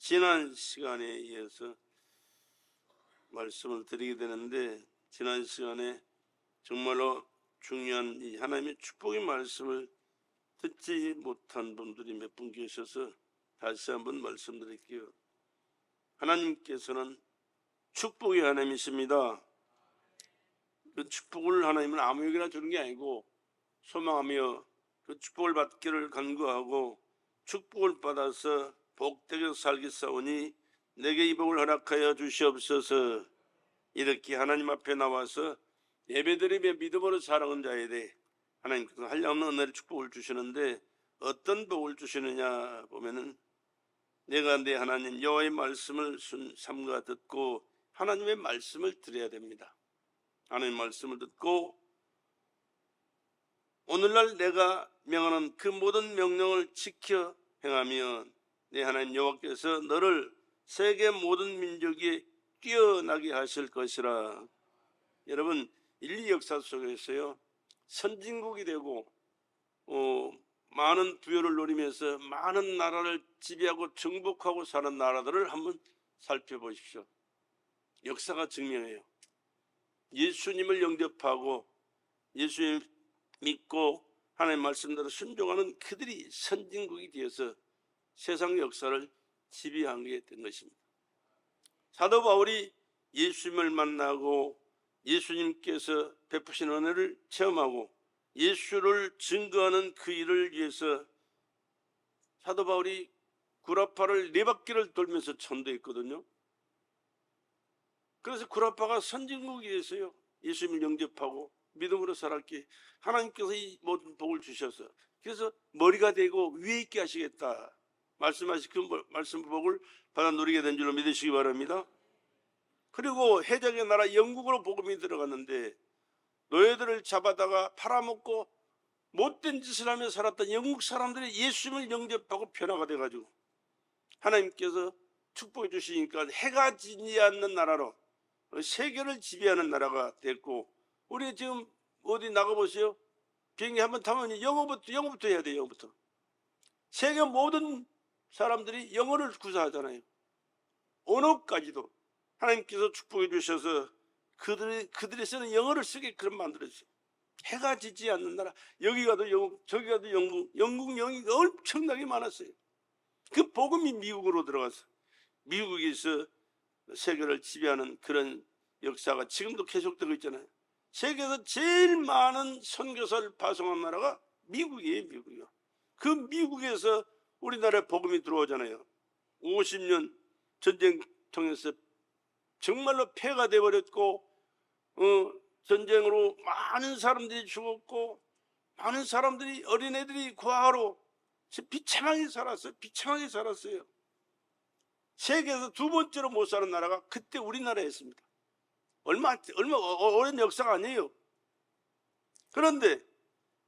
지난 시간에 이어서 말씀을 드리게 되는데, 지난 시간에 정말로 중요한 이 하나님의 축복의 말씀을 듣지 못한 분들이 몇 분 계셔서 다시 한번 말씀드릴게요. 하나님께서는 축복의 하나님이십니다. 그 축복을 하나님은 아무에게나 주는 게 아니고, 소망하며 그 축복을 받기를 간구하고 축복을 받아서 복되게 살겠사오니 내게 이 복을 허락하여 주시옵소서. 이렇게 하나님 앞에 나와서 예배드리며 믿음으로 살아온 자에 대해 하나님께서 한량없는 은혜를 축복을 주시는데, 어떤 복을 주시느냐 보면은, 내가 내 하나님 여호와의 말씀을 삼가 듣고 하나님의 말씀을 드려야 됩니다. 하나님의 말씀을 듣고 오늘날 내가 명하는 그 모든 명령을 지켜 행하면 내 하나님 여호와께서 너를 세계 모든 민족이 뛰어나게 하실 것이라. 여러분, 인류 역사 속에서요, 선진국이 되고 많은 부여를 누리면서 많은 나라를 지배하고 정복하고 사는 나라들을 한번 살펴보십시오. 역사가 증명해요. 예수님을 영접하고 예수님 믿고 하나님 말씀대로 순종하는 그들이 선진국이 되어서 세상 역사를 지배하게 된 것입니다. 사도 바울이 예수님을 만나고 예수님께서 베푸신 은혜를 체험하고 예수를 증거하는 그 일을 위해서 사도 바울이 구라파를 4바퀴를 돌면서 전도했거든요. 그래서 구라파가 선진국이 돼서요, 예수님을 영접하고 믿음으로 살았기에 하나님께서 이 모든 복을 주셔서, 그래서 머리가 되고 위에 있게 하시겠다 말씀하신 그 말씀 복을 받아 누리게 된 줄로 믿으시기 바랍니다. 그리고 해적의 나라 영국으로 복음이 들어갔는데, 노예들을 잡아다가 팔아먹고 못된 짓을 하며 살았던 영국 사람들이 예수님을 영접하고 변화가 돼가지고 하나님께서 축복해 주시니까 해가 지지 않는 나라로 세계를 지배하는 나라가 됐고, 우리 지금 어디 나가보세요. 비행기 한번 타면 영어부터 해야 돼요. 영어부터. 세계 모든 사람들이 영어를 구사하잖아요. 언어까지도 하나님께서 축복해 주셔서 그들이 쓰는 영어를 쓰게 그런 만들었어요. 해가 지지 않는 나라, 여기 가도 영국, 저기 가도 영국 영이 엄청나게 많았어요. 그 복음이 미국으로 들어가서 미국에서 세계를 지배하는 그런 역사가 지금도 계속되고 있잖아요. 세계에서 제일 많은 선교사를 파송한 나라가 미국이에요. 미국이요. 그 미국에서 우리나라에 복음이 들어오잖아요. 50년 전쟁 통해서 정말로 폐가 돼버렸고, 전쟁으로 많은 사람들이 죽었고, 많은 사람들이, 어린애들이 고아로 비참하게 살았어요. 비참하게 살았어요. 세계에서 2번째로 못 사는 나라가 그때 우리나라였습니다. 얼마 오랜 역사가 아니에요. 그런데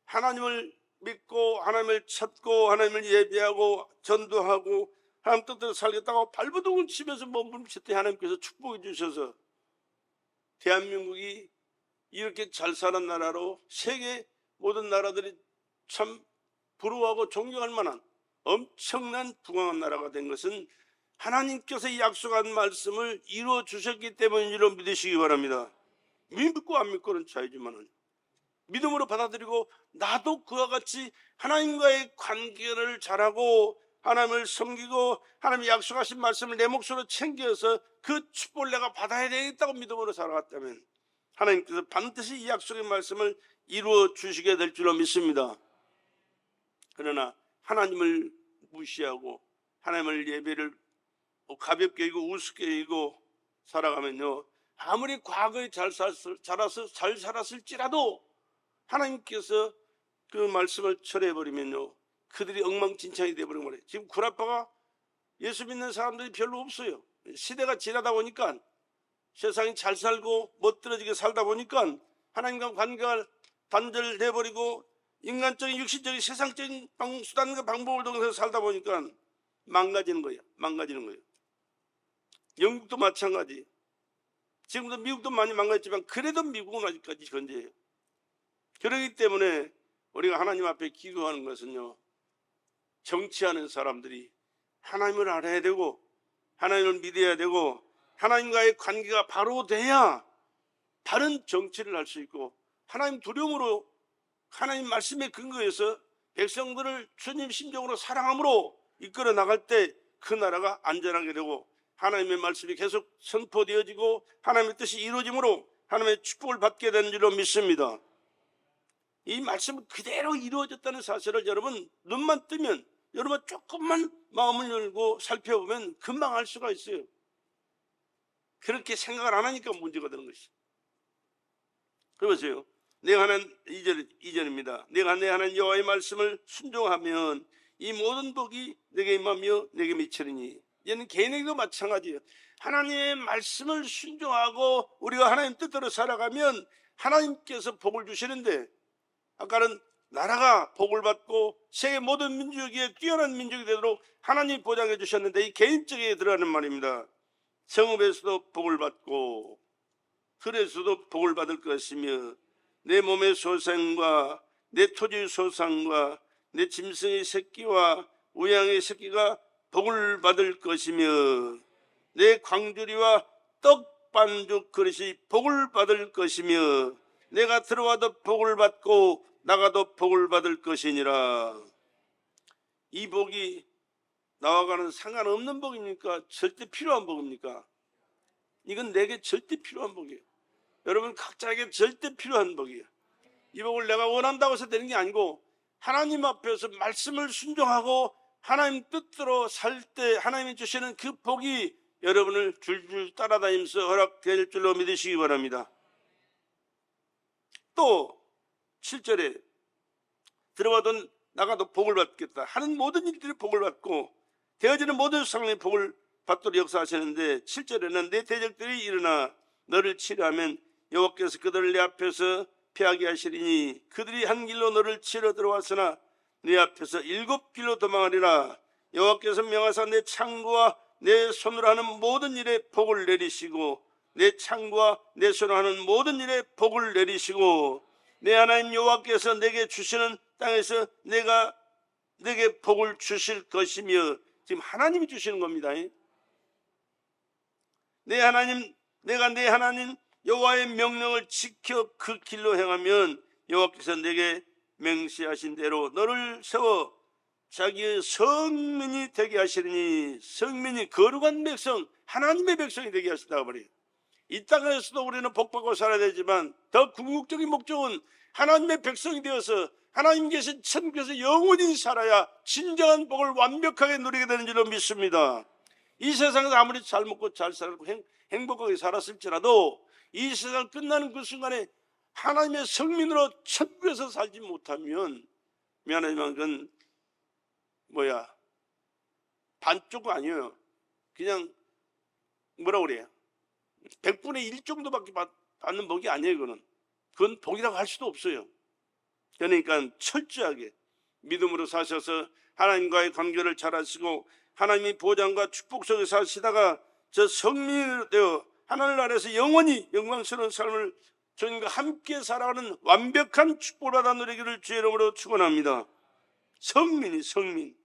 하나님을 믿고 하나님을 찾고 하나님을 예배하고 전도하고 하나님 뜻대로 살겠다고 발버둥을 치면서 몸부림칠 때 하나님께서 축복해 주셔서 대한민국이 이렇게 잘 사는 나라로 세계 모든 나라들이 참 부러워하고 존경할 만한 엄청난 부강한 나라가 된 것은 하나님께서 약속한 말씀을 이루어 주셨기 때문인 줄로 믿으시기 바랍니다. 믿고 안 믿고는 차이지만 믿음으로 받아들이고, 나도 그와 같이 하나님과의 관계를 잘하고 하나님을 섬기고 하나님이 약속하신 말씀을 내 몫으로 챙겨서 그 축복을 내가 받아야 되겠다고 믿음으로 살아갔다면 하나님께서 반드시 이 약속의 말씀을 이루어 주시게 될 줄로 믿습니다. 그러나 하나님을 무시하고 하나님을 예배를 가볍게 여기고 우습게 여기고 살아가면요, 아무리 과거에 잘 살았을지라도 하나님께서 그 말씀을 철회해버리면요, 그들이 엉망진창이 되어버린 거예요. 지금 구라파가 예수 믿는 사람들이 별로 없어요. 시대가 지나다 보니까, 세상이 잘 살고 멋들어지게 살다 보니까 하나님과 관계가 단절돼버리고 인간적인 육신적인 세상적인 수단과 방법을 통해서 살다 보니까 망가지는 거예요. 망가지는 거예요. 영국도 마찬가지. 지금도 미국도 많이 망가졌지만 그래도 미국은 아직까지 현재예요. 그렇기 때문에 우리가 하나님 앞에 기도하는 것은요, 정치하는 사람들이 하나님을 알아야 되고 하나님을 믿어야 되고 하나님과의 관계가 바로 돼야 바른 정치를 할 수 있고 하나님 두려움으로 하나님 말씀에 근거해서 백성들을 주님 심정으로 사랑함으로 이끌어 나갈 때 그 나라가 안전하게 되고 하나님의 말씀이 계속 선포되어지고 하나님의 뜻이 이루어짐으로 하나님의 축복을 받게 되는 줄로 믿습니다. 이 말씀은 그대로 이루어졌다는 사실을 여러분 눈만 뜨면 여러분 조금만 마음을 열고 살펴보면 금방 알 수가 있어요. 그렇게 생각을 안 하니까 문제가 되는 것이죠. 그러세요. 내가 하는 2절입니다. 내가 내 하나님 여호와의 말씀을 순종하면 이 모든 복이 내게 임하며 내게 미치리니. 얘는 개인에게도 마찬가지예요. 하나님의 말씀을 순종하고 우리가 하나님 뜻대로 살아가면 하나님께서 복을 주시는데, 아까는 나라가 복을 받고 세계 모든 민족에 뛰어난 민족이 되도록 하나님이 보장해 주셨는데, 이 개인적에 들어가는 말입니다. 성읍에서도 복을 받고 들에서도 복을 받을 것이며 내 몸의 소생과 내 토지의 소상과 내 짐승의 새끼와 우양의 새끼가 복을 받을 것이며 내 광주리와 떡 반죽 그릇이 복을 받을 것이며 내가 들어와도 복을 받고 나가도 복을 받을 것이니라. 이 복이 나와가는 상관없는 복입니까? 절대 필요한 복입니까? 이건 내게 절대 필요한 복이에요. 여러분 각자에게 절대 필요한 복이에요. 이 복을 내가 원한다고 해서 되는 게 아니고 하나님 앞에서 말씀을 순종하고 하나님 뜻대로 살 때 하나님이 주시는 그 복이 여러분을 줄줄 따라다니면서 허락될 줄로 믿으시기 바랍니다. 또 7절에 들어와도 나가도 복을 받겠다 하는 모든 일들이 복을 받고 되어지는 모든 상황에 복을 받도록 역사하시는데 7절에는 내 대적들이 일어나 너를 치려하면 여호와께서 그들을 내 앞에서 피하게 하시리니 그들이 한 길로 너를 치러 들어왔으나 내 앞에서 7길로 도망하리라. 여호와께서 명하사 내 창과 내 손으로 하는 모든 일에 복을 내리시고 내 창과 내 손으로 하는 모든 일에 복을 내리시고 내 하나님 여호와께서 내게 주시는 땅에서 내게 복을 주실 것이며, 지금 하나님이 주시는 겁니다. 내가 내 하나님 여호와의 명령을 지켜 그 길로 행하면 여호와께서 내게 맹세하신 대로 너를 세워 자기의 성민이 되게 하시리니. 성민이 거룩한 백성, 하나님의 백성이 되게 하신다고 말해요. 이 땅에서도 우리는 복받고 살아야 되지만 더 궁극적인 목적은 하나님의 백성이 되어서 하나님 계신 천국에서 영원히 살아야 진정한 복을 완벽하게 누리게 되는 줄로 믿습니다. 이 세상에서 아무리 잘 먹고 잘 살고 행복하게 살았을지라도 이 세상 끝나는 그 순간에 하나님의 성민으로 천국에서 살지 못하면 미안하지만 그건 반쪽은 아니에요. 그냥 뭐라고 그래요? 100분의 1 정도밖에 받는 복이 아니에요. 그건 복이라고 할 수도 없어요. 그러니까 철저하게 믿음으로 사셔서 하나님과의 관계를 잘 하시고 하나님의 보장과 축복 속에 사시다가 저 성민이 되어 하나님 나라에서 영원히 영광스러운 삶을 주님과 함께 살아가는 완벽한 축복을 받아 누리기를 주의 이름으로 축원합니다. 성민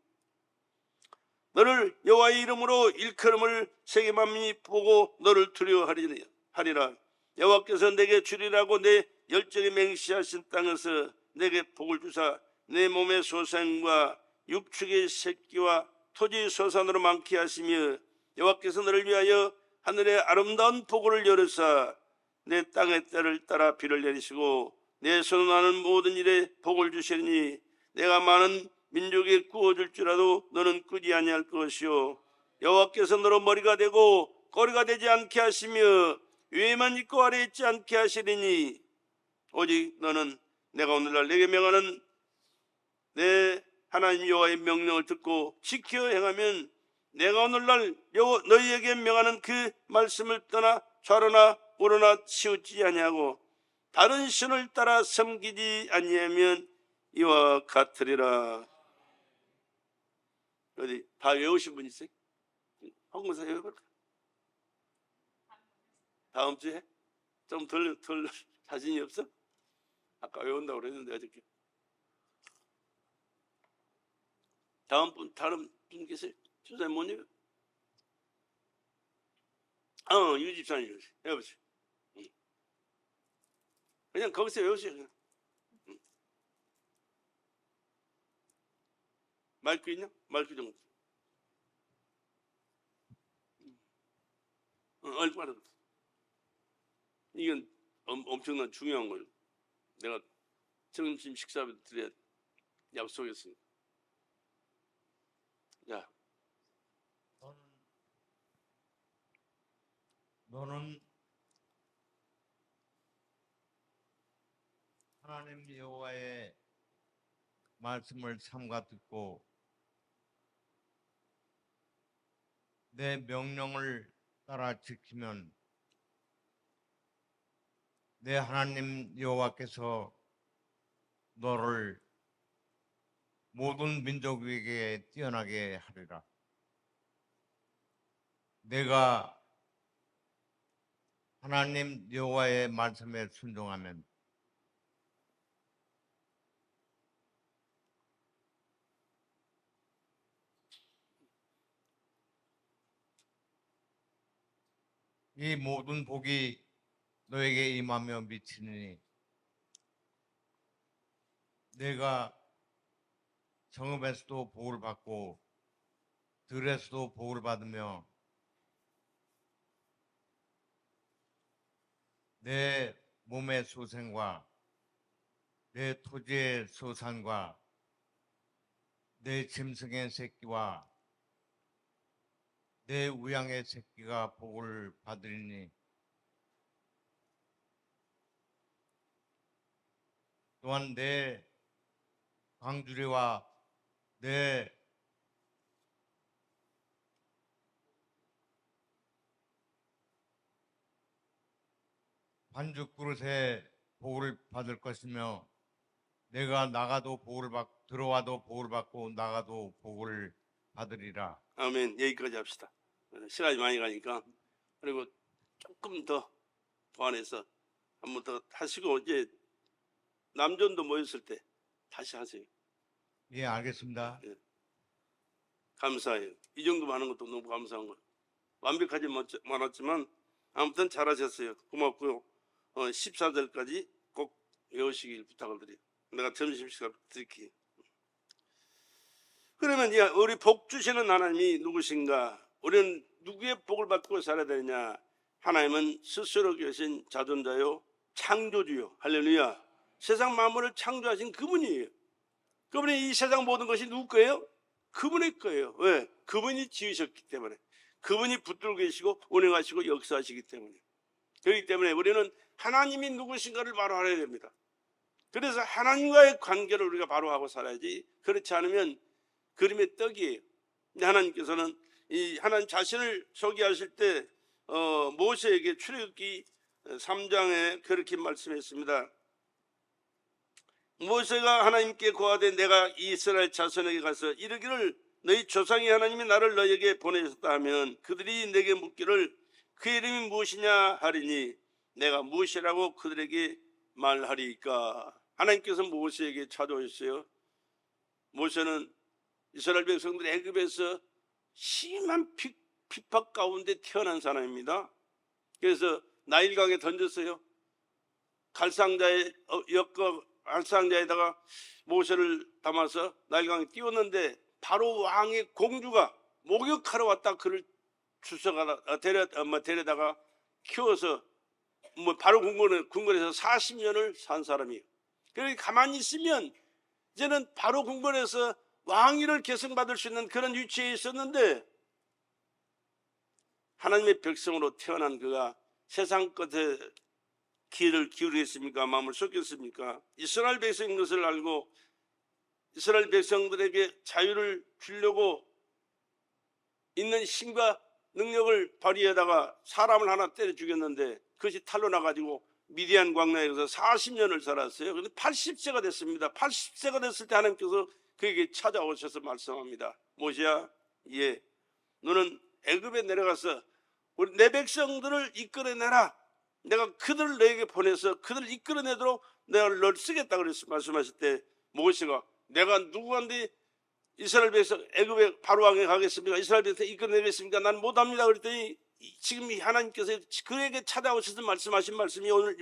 너를 여호와의 이름으로 일컬음을 세계 만민이 보고 너를 두려워하리라. 여호와께서 내게 주리라고 내 열정에 맹세하신 땅에서 내게 복을 주사 내 몸의 소생과 육축의 새끼와 토지의 소산으로 많게 하시며 여호와께서 너를 위하여 하늘의 아름다운 폭우를 열으사 내 땅의 때를 따라 비를 내리시고 내 손으로 하는 모든 일에 복을 주시리니 내가 많은 민족에 구워줄지라도 너는 끄지 아니할 것이요 여호와께서 너로 머리가 되고 꼬리가 되지 않게 하시며 위에만 있고 아래에 있지 않게 하시리니 오직 너는 내가 오늘날 내게 명하는 내 하나님 여호와의 명령을 듣고 지켜 행하면 내가 오늘날 너희에게 명하는 그 말씀을 떠나 좌로나 우로나 치우치지 아니하고 다른 신을 따라 섬기지 아니하면 이와 같으리라. 어디 다 외우신 분 있어요? 한국사 외워볼까? 다음 주에? 좀 덜 자신이 없어? 아까 외운다고 그랬는데 어저께. 다른 분 계세요? 주사님 못 읽어? 유집사님 해보세요. 그냥 거기서 외우세요. 그냥. 마이크 있냐? 마이크 좀. 얼마나 이건 엄청난 중요한 거예요. 내가 점심 식사를 드려 약속했으니까. 자, 너는 하나님 여호와의 말씀을 삼가 듣고 내 명령을 따라 지키면 내 하나님 여호와께서 너를 모든 민족에게 뛰어나게 하리라. 내가 하나님 여호와의 말씀에 순종하면 이 모든 복이 너에게 임하며 미치니 내가 성읍에서도 복을 받고 들에서도 복을 받으며 내 몸의 소생과 내 토지의 소산과 내 짐승의 새끼와 내 우양의 새끼가 복을 받으리니 또한 내 광주리와 내 반죽 그릇에 복을 받을 것이며 내가 나가도 복을 받고 들어와도 복을 받고 나가도 복을 받으리라. 아멘. 여기까지 합시다. 시간이 많이 가니까. 그리고 조금 더 보완해서 한 번 더 하시고 이제 남전도 모였을 때 다시 하세요. 예, 알겠습니다. 예. 감사해요. 이 정도 많은 것도 너무 감사한 거예요. 완벽하지 않았지만 아무튼 잘하셨어요. 고맙고요. 14절까지 꼭 외우시길 부탁을 드려요. 내가 점심 시간 드릴게요. 그러면 우리 복 주시는 하나님이 누구신가? 우리는 누구의 복을 받고 살아야 되느냐? 하나님은 스스로 계신 자존자요 창조주요. 할렐루야. 세상 만물을 창조하신 그분이에요. 그분이 이 세상 모든 것이 누구 거예요? 그분의 거예요. 왜? 그분이 지으셨기 때문에. 그분이 붙들고 계시고 운행하시고 역사하시기 때문에. 그렇기 때문에 우리는 하나님이 누구신가를 바로 알아야 됩니다. 그래서 하나님과의 관계를 우리가 바로 하고 살아야지. 그렇지 않으면 그림의 떡이에요. 하나님께서는 이 하나님 자신을 소개하실 때 모세에게 출애굽기 3장에 그렇게 말씀했습니다. 모세가 하나님께 고하되 내가 이스라엘 자손에게 가서 이르기를 너희 조상의 하나님이 나를 너희에게 보내셨다 하면 그들이 내게 묻기를 그 이름이 무엇이냐 하리니 내가 무엇이라고 그들에게 말하리까. 하나님께서 모세에게 찾아오셨어요. 모세는 이스라엘 백성들이 애굽에서 심한 핍박 가운데 태어난 사람입니다. 그래서 나일강에 던졌어요. 갈상자에다가 모세를 담아서 나일강에 띄웠는데 바로 왕의 공주가 목욕하러 왔다 그를 데려다가 키워서 바로 궁궐에서 40년을 산 사람이에요. 그러니까 가만히 있으면 이제는 바로 궁궐에서 왕위를 계승받을 수 있는 그런 위치에 있었는데 하나님의 백성으로 태어난 그가 세상 것에 귀를 기울이겠습니까? 마음을 쏟겠습니까? 이스라엘 백성인 것을 알고 이스라엘 백성들에게 자유를 주려고 있는 힘과 능력을 발휘하다가 사람을 하나 때려 죽였는데 그것이 탈로 나가지고 미디안 광야에서 40년을 살았어요. 그런데 80세가 됐습니다. 80세가 됐을 때 하나님께서 그에게 찾아오셔서 말씀합니다. 모세야, 예, 너는 애굽에 내려가서 우리 내 백성들을 이끌어내라. 내가 그들을 너에게 보내서 그들을 이끌어내도록 내가 너를 쓰겠다 그랬어. 말씀하실 때 모세가 내가 누구한테 이스라엘 백성 애굽에 바로 왕에 가겠습니까? 이스라엘 백성 이끌어내겠습니까? 난 못합니다. 그랬더니 지금 이 하나님께서 그에게 찾아오셔서 말씀하신 말씀이 오늘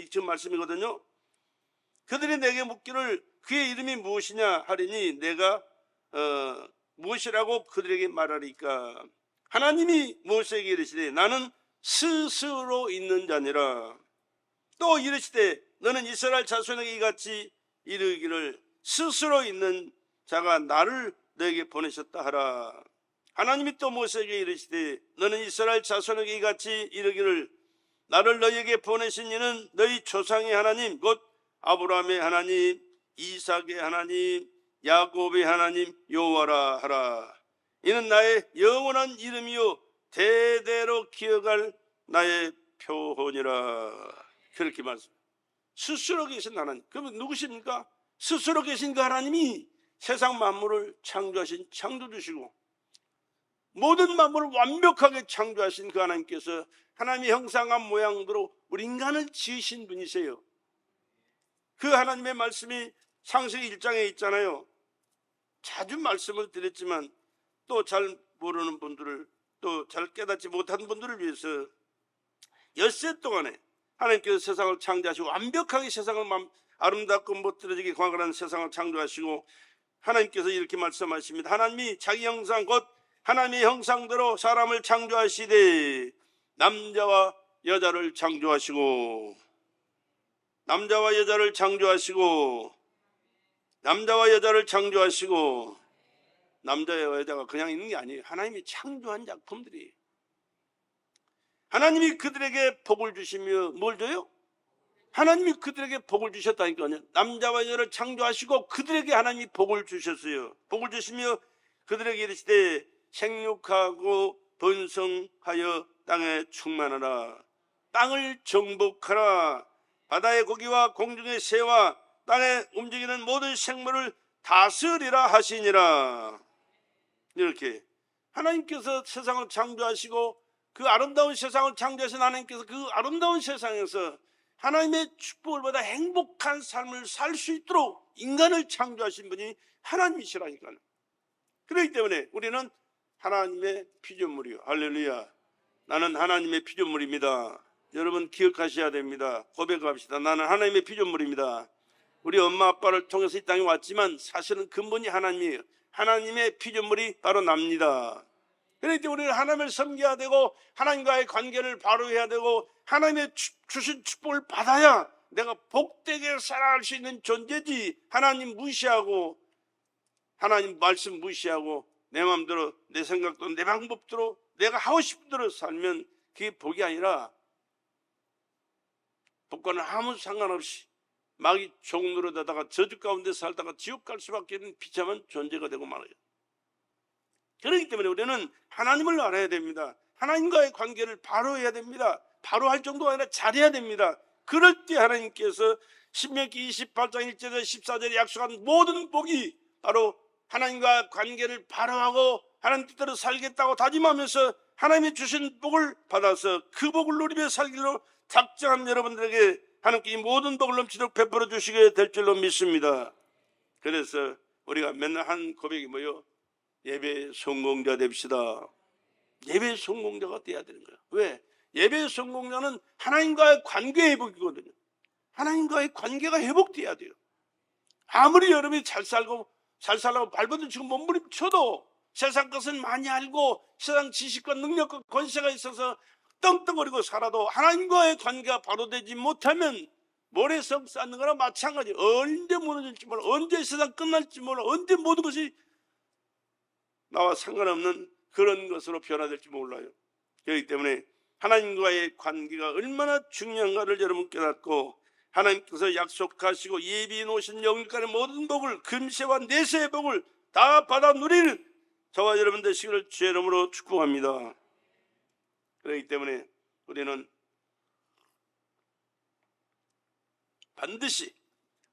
지금 말씀이거든요. 그들이 내게 묻기를 그의 이름이 무엇이냐 하리니 내가 무엇이라고 그들에게 말하리까. 하나님이 모세에게 이르시되 나는 스스로 있는 자니라. 또 이르시되 너는 이스라엘 자손에게 이같이 이르기를 스스로 있는 자가 나를 너에게 보내셨다 하라. 하나님이 또 모세에게 이르시되 너는 이스라엘 자손에게 이같이 이르기를 나를 너희에게 보내신 이는 너희 조상의 하나님 곧 아브라함의 하나님 이삭의 하나님 야곱의 하나님 여호와라 하라. 이는 나의 영원한 이름이요 대대로 기억할 나의 표본이라. 그렇게 말씀. 스스로 계신 하나님. 그러면 누구십니까? 스스로 계신 그 하나님이 세상 만물을 창조하신 창조주시고 모든 만물을 완벽하게 창조하신 그 하나님께서 하나님의 형상과 모양대로 우리 인간을 지으신 분이세요. 그 하나님의 말씀이 창세기 1장에 있잖아요. 자주 말씀을 드렸지만 또 잘 모르는 분들을 또 잘 깨닫지 못한 분들을 위해서 엿새 동안에 하나님께서 세상을 창조하시고 완벽하게 세상을 아름답고 멋들어지게 광활한 세상을 창조하시고 하나님께서 이렇게 말씀하십니다. 하나님이 자기 형상 곧 하나님의 형상대로 사람을 창조하시되 남자와 여자를 창조하시고 남자와 여자를 창조하시고 남자와 여자를 창조하시고 남자와 여자가 그냥 있는 게 아니에요. 하나님이 창조한 작품들이 하나님이 그들에게 복을 주시며 뭘 줘요? 하나님이 그들에게 복을 주셨다니까요. 남자와 여자를 창조하시고 그들에게 하나님이 복을 주셨어요. 복을 주시며 그들에게 이르시되 생육하고 번성하여 땅에 충만하라. 땅을 정복하라. 바다의 고기와 공중의 새와 땅에 움직이는 모든 생물을 다스리라 하시니라. 이렇게 하나님께서 세상을 창조하시고 그 아름다운 세상을 창조하신 하나님께서 그 아름다운 세상에서 하나님의 축복을 받아 행복한 삶을 살 수 있도록 인간을 창조하신 분이 하나님이시라니까요. 그렇기 때문에 우리는 하나님의 피조물이요. 할렐루야. 나는 하나님의 피조물입니다. 여러분 기억하셔야 됩니다. 고백합시다. 나는 하나님의 피조물입니다. 우리 엄마 아빠를 통해서 이 땅에 왔지만 사실은 근본이 하나님이에요. 하나님의 피조물이 바로 납니다. 그렇기 때문에 우리는 하나님을 섬겨야 되고 하나님과의 관계를 바로 해야 되고 하나님의 주신 축복을 받아야 내가 복되게 살아갈 수 있는 존재지. 하나님 무시하고 하나님 말씀 무시하고 내 마음대로 내 생각도 내 방법대로 내가 하고 싶은 대로 살면 그게 복이 아니라 복과는 아무 상관없이 마귀 종노릇하다가 저주 가운데 살다가 지옥 갈 수밖에 없는 비참한 존재가 되고 말아요. 그렇기 때문에 우리는 하나님을 알아야 됩니다. 하나님과의 관계를 바로 해야 됩니다. 바로 할 정도가 아니라 잘해야 됩니다. 그럴 때 하나님께서 신명기 28장 1절에서 14절에 약속한 모든 복이 바로 하나님과 관계를 바로 하고 하나님 뜻대로 살겠다고 다짐하면서 하나님이 주신 복을 받아서 그 복을 누리며 살기로 작정한 여러분들에게 하나님께 이 모든 복을 넘치도록 베풀어 주시게 될 줄로 믿습니다. 그래서 우리가 맨날 한 고백이 뭐요? 예배 성공자 됩시다. 예배 성공자가 돼야 되는 거예요. 왜? 예배 성공자는 하나님과의 관계 회복이거든요. 하나님과의 관계가 회복돼야 돼요. 아무리 여러분이 잘 살라고 발버둥 치고 몸부림쳐도 세상 것은 많이 알고 세상 지식과 능력과 권세가 있어서 떵떵거리고 살아도 하나님과의 관계가 바로 되지 못하면 모래성 쌓는 거나 마찬가지. 언제 무너질지 몰라, 언제 세상 끝날지 몰라, 언제 모든 것이 나와 상관없는 그런 것으로 변화될지 몰라요. 그렇기 때문에 하나님과의 관계가 얼마나 중요한가를 여러분 깨닫고 하나님께서 약속하시고 예비해 놓으신 영육간의 모든 복을 금세와 내세의 복을 다 받아 누리는 저와 여러분 되시기를 주의 이름으로 축복합니다. 그렇기 때문에 우리는 반드시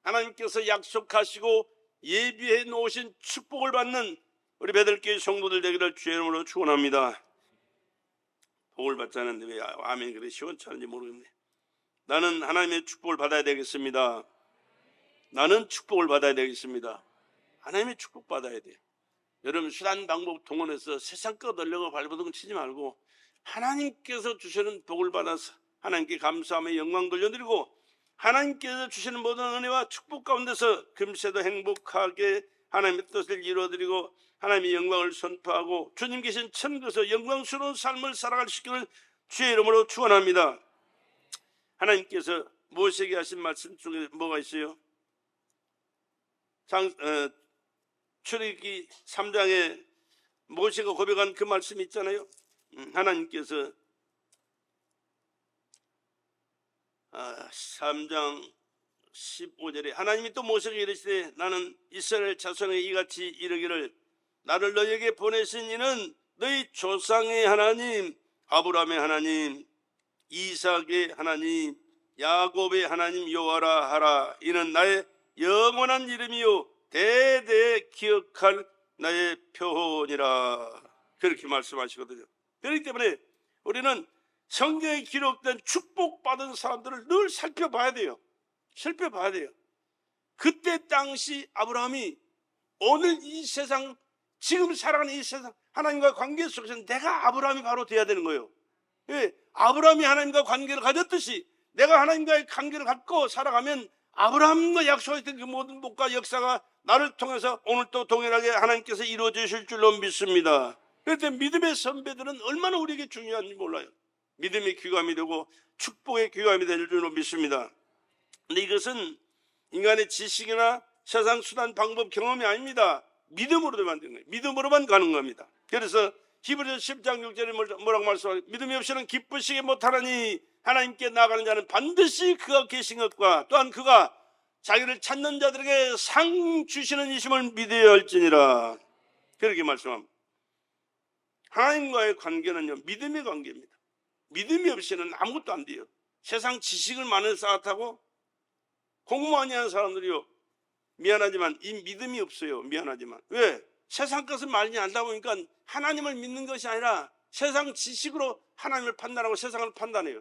하나님께서 약속하시고 예비해 놓으신 축복을 받는 우리 베들교회 성도들 되기를 주의 이름으로 축원합니다. 복을 받자는데 왜 아멘 그래 시원찮은지 모르겠네. 나는 하나님의 축복을 받아야 되겠습니다. 나는 축복을 받아야 되겠습니다. 하나님의 축복 받아야 돼. 여러분 수단 방법 동원해서 세상 것 얻으려고 발버둥 치지 말고 하나님께서 주시는 복을 받아서 하나님께 감사하며 영광 돌려드리고 하나님께서 주시는 모든 은혜와 축복 가운데서 금세도 행복하게 하나님의 뜻을 이루어드리고 하나님의 영광을 선포하고 주님 계신 천국에서 영광스러운 삶을 살아갈 수 있기를 주의 이름으로 축원합니다. 하나님께서 모세에게 하신 말씀 중에 뭐가 있어요? 출애굽기 3장에 모세가 고백한 그 말씀이 있잖아요. 하나님께서 3장 15절에 하나님이 또 모세에게 이르시되 나는 이스라엘 자손에게 이같이 이르기를 나를 너희에게 보내신 이는 너희 조상의 하나님 아브라함의 하나님 이삭의 하나님 야곱의 하나님 여호와라 하라. 이는 나의 영원한 이름이요 대대 기억할 나의 표본이라. 그렇게 말씀하시거든요. 그렇기 때문에 우리는 성경에 기록된 축복받은 사람들을 늘 살펴봐야 돼요. 살펴봐야 돼요. 그때 당시 아브라함이 오늘 이 세상, 지금 살아가는 이 세상 하나님과 관계 속에서 내가 아브라함이 바로 돼야 되는 거예요. 왜? 아브라함이 하나님과 관계를 가졌듯이 내가 하나님과의 관계를 갖고 살아가면 아브라함과 약속했던 그 모든 복과 역사가 나를 통해서 오늘 또 동일하게 하나님께서 이루어지실 줄로 믿습니다. 그런데 믿음의 선배들은 얼마나 우리에게 중요한지 몰라요. 믿음의 귀감이 되고 축복의 귀감이 될 줄로 믿습니다. 근데 이것은 인간의 지식이나 세상 수단 방법 경험이 아닙니다. 믿음으로 만드는 거예요. 믿음으로만 가는 겁니다. 그래서 히브리서 10장 6절에 뭐라고 말씀하세요? 믿음이 없이는 기쁘시게 못하나니 하나님께 나아가는 자는 반드시 그가 계신 것과 또한 그가 자기를 찾는 자들에게 상 주시는 이심을 믿어야 할지니라. 그렇게 말씀합니다. 하나님과의 관계는요, 믿음의 관계입니다. 믿음이 없이는 아무것도 안 돼요. 세상 지식을 많이 쌓았다고 공무원이 하는 사람들이요, 미안하지만 이 믿음이 없어요. 미안하지만. 왜? 세상 것을 많이 안다 보니까 하나님을 믿는 것이 아니라 세상 지식으로 하나님을 판단하고 세상을 판단해요.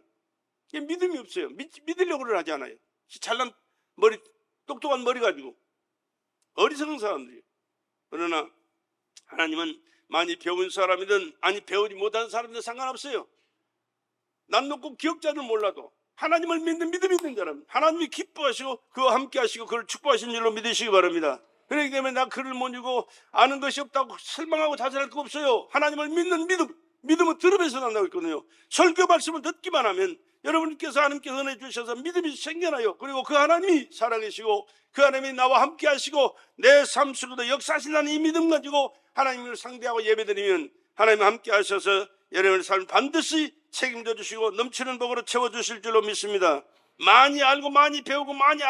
믿음이 없어요. 믿으려고 하지 않아요. 잘난 머리, 똑똑한 머리 가지고 어리석은 사람들이에요. 그러나 하나님은 많이 배운 사람이든 아니 배우지 못한 사람이든 상관없어요. 난 높고 기억자들 몰라도 하나님을 믿는 믿음이 있는 사람, 하나님이 기뻐하시고 그와 함께 하시고 그를 축복하신 줄로 믿으시기 바랍니다. 그렇기 때문에 나 그를 못 읽고 아는 것이 없다고 실망하고 자살할 거 없어요. 하나님을 믿는 믿음은 들음에서 난다고 했거든요. 설교 말씀을 듣기만 하면 여러분께서 하나님께서 은혜 주셔서 믿음이 생겨나요. 그리고 그 하나님이 살아계시고 그 하나님이 나와 함께 하시고 내 삶 속에도 역사하신다는 이 믿음 가지고 하나님을 상대하고 예배드리면 하나님 함께 하셔서 여러분의 삶을 반드시 책임져 주시고 넘치는 복으로 채워주실 줄로 믿습니다. 많이 알고 많이 배우고 많이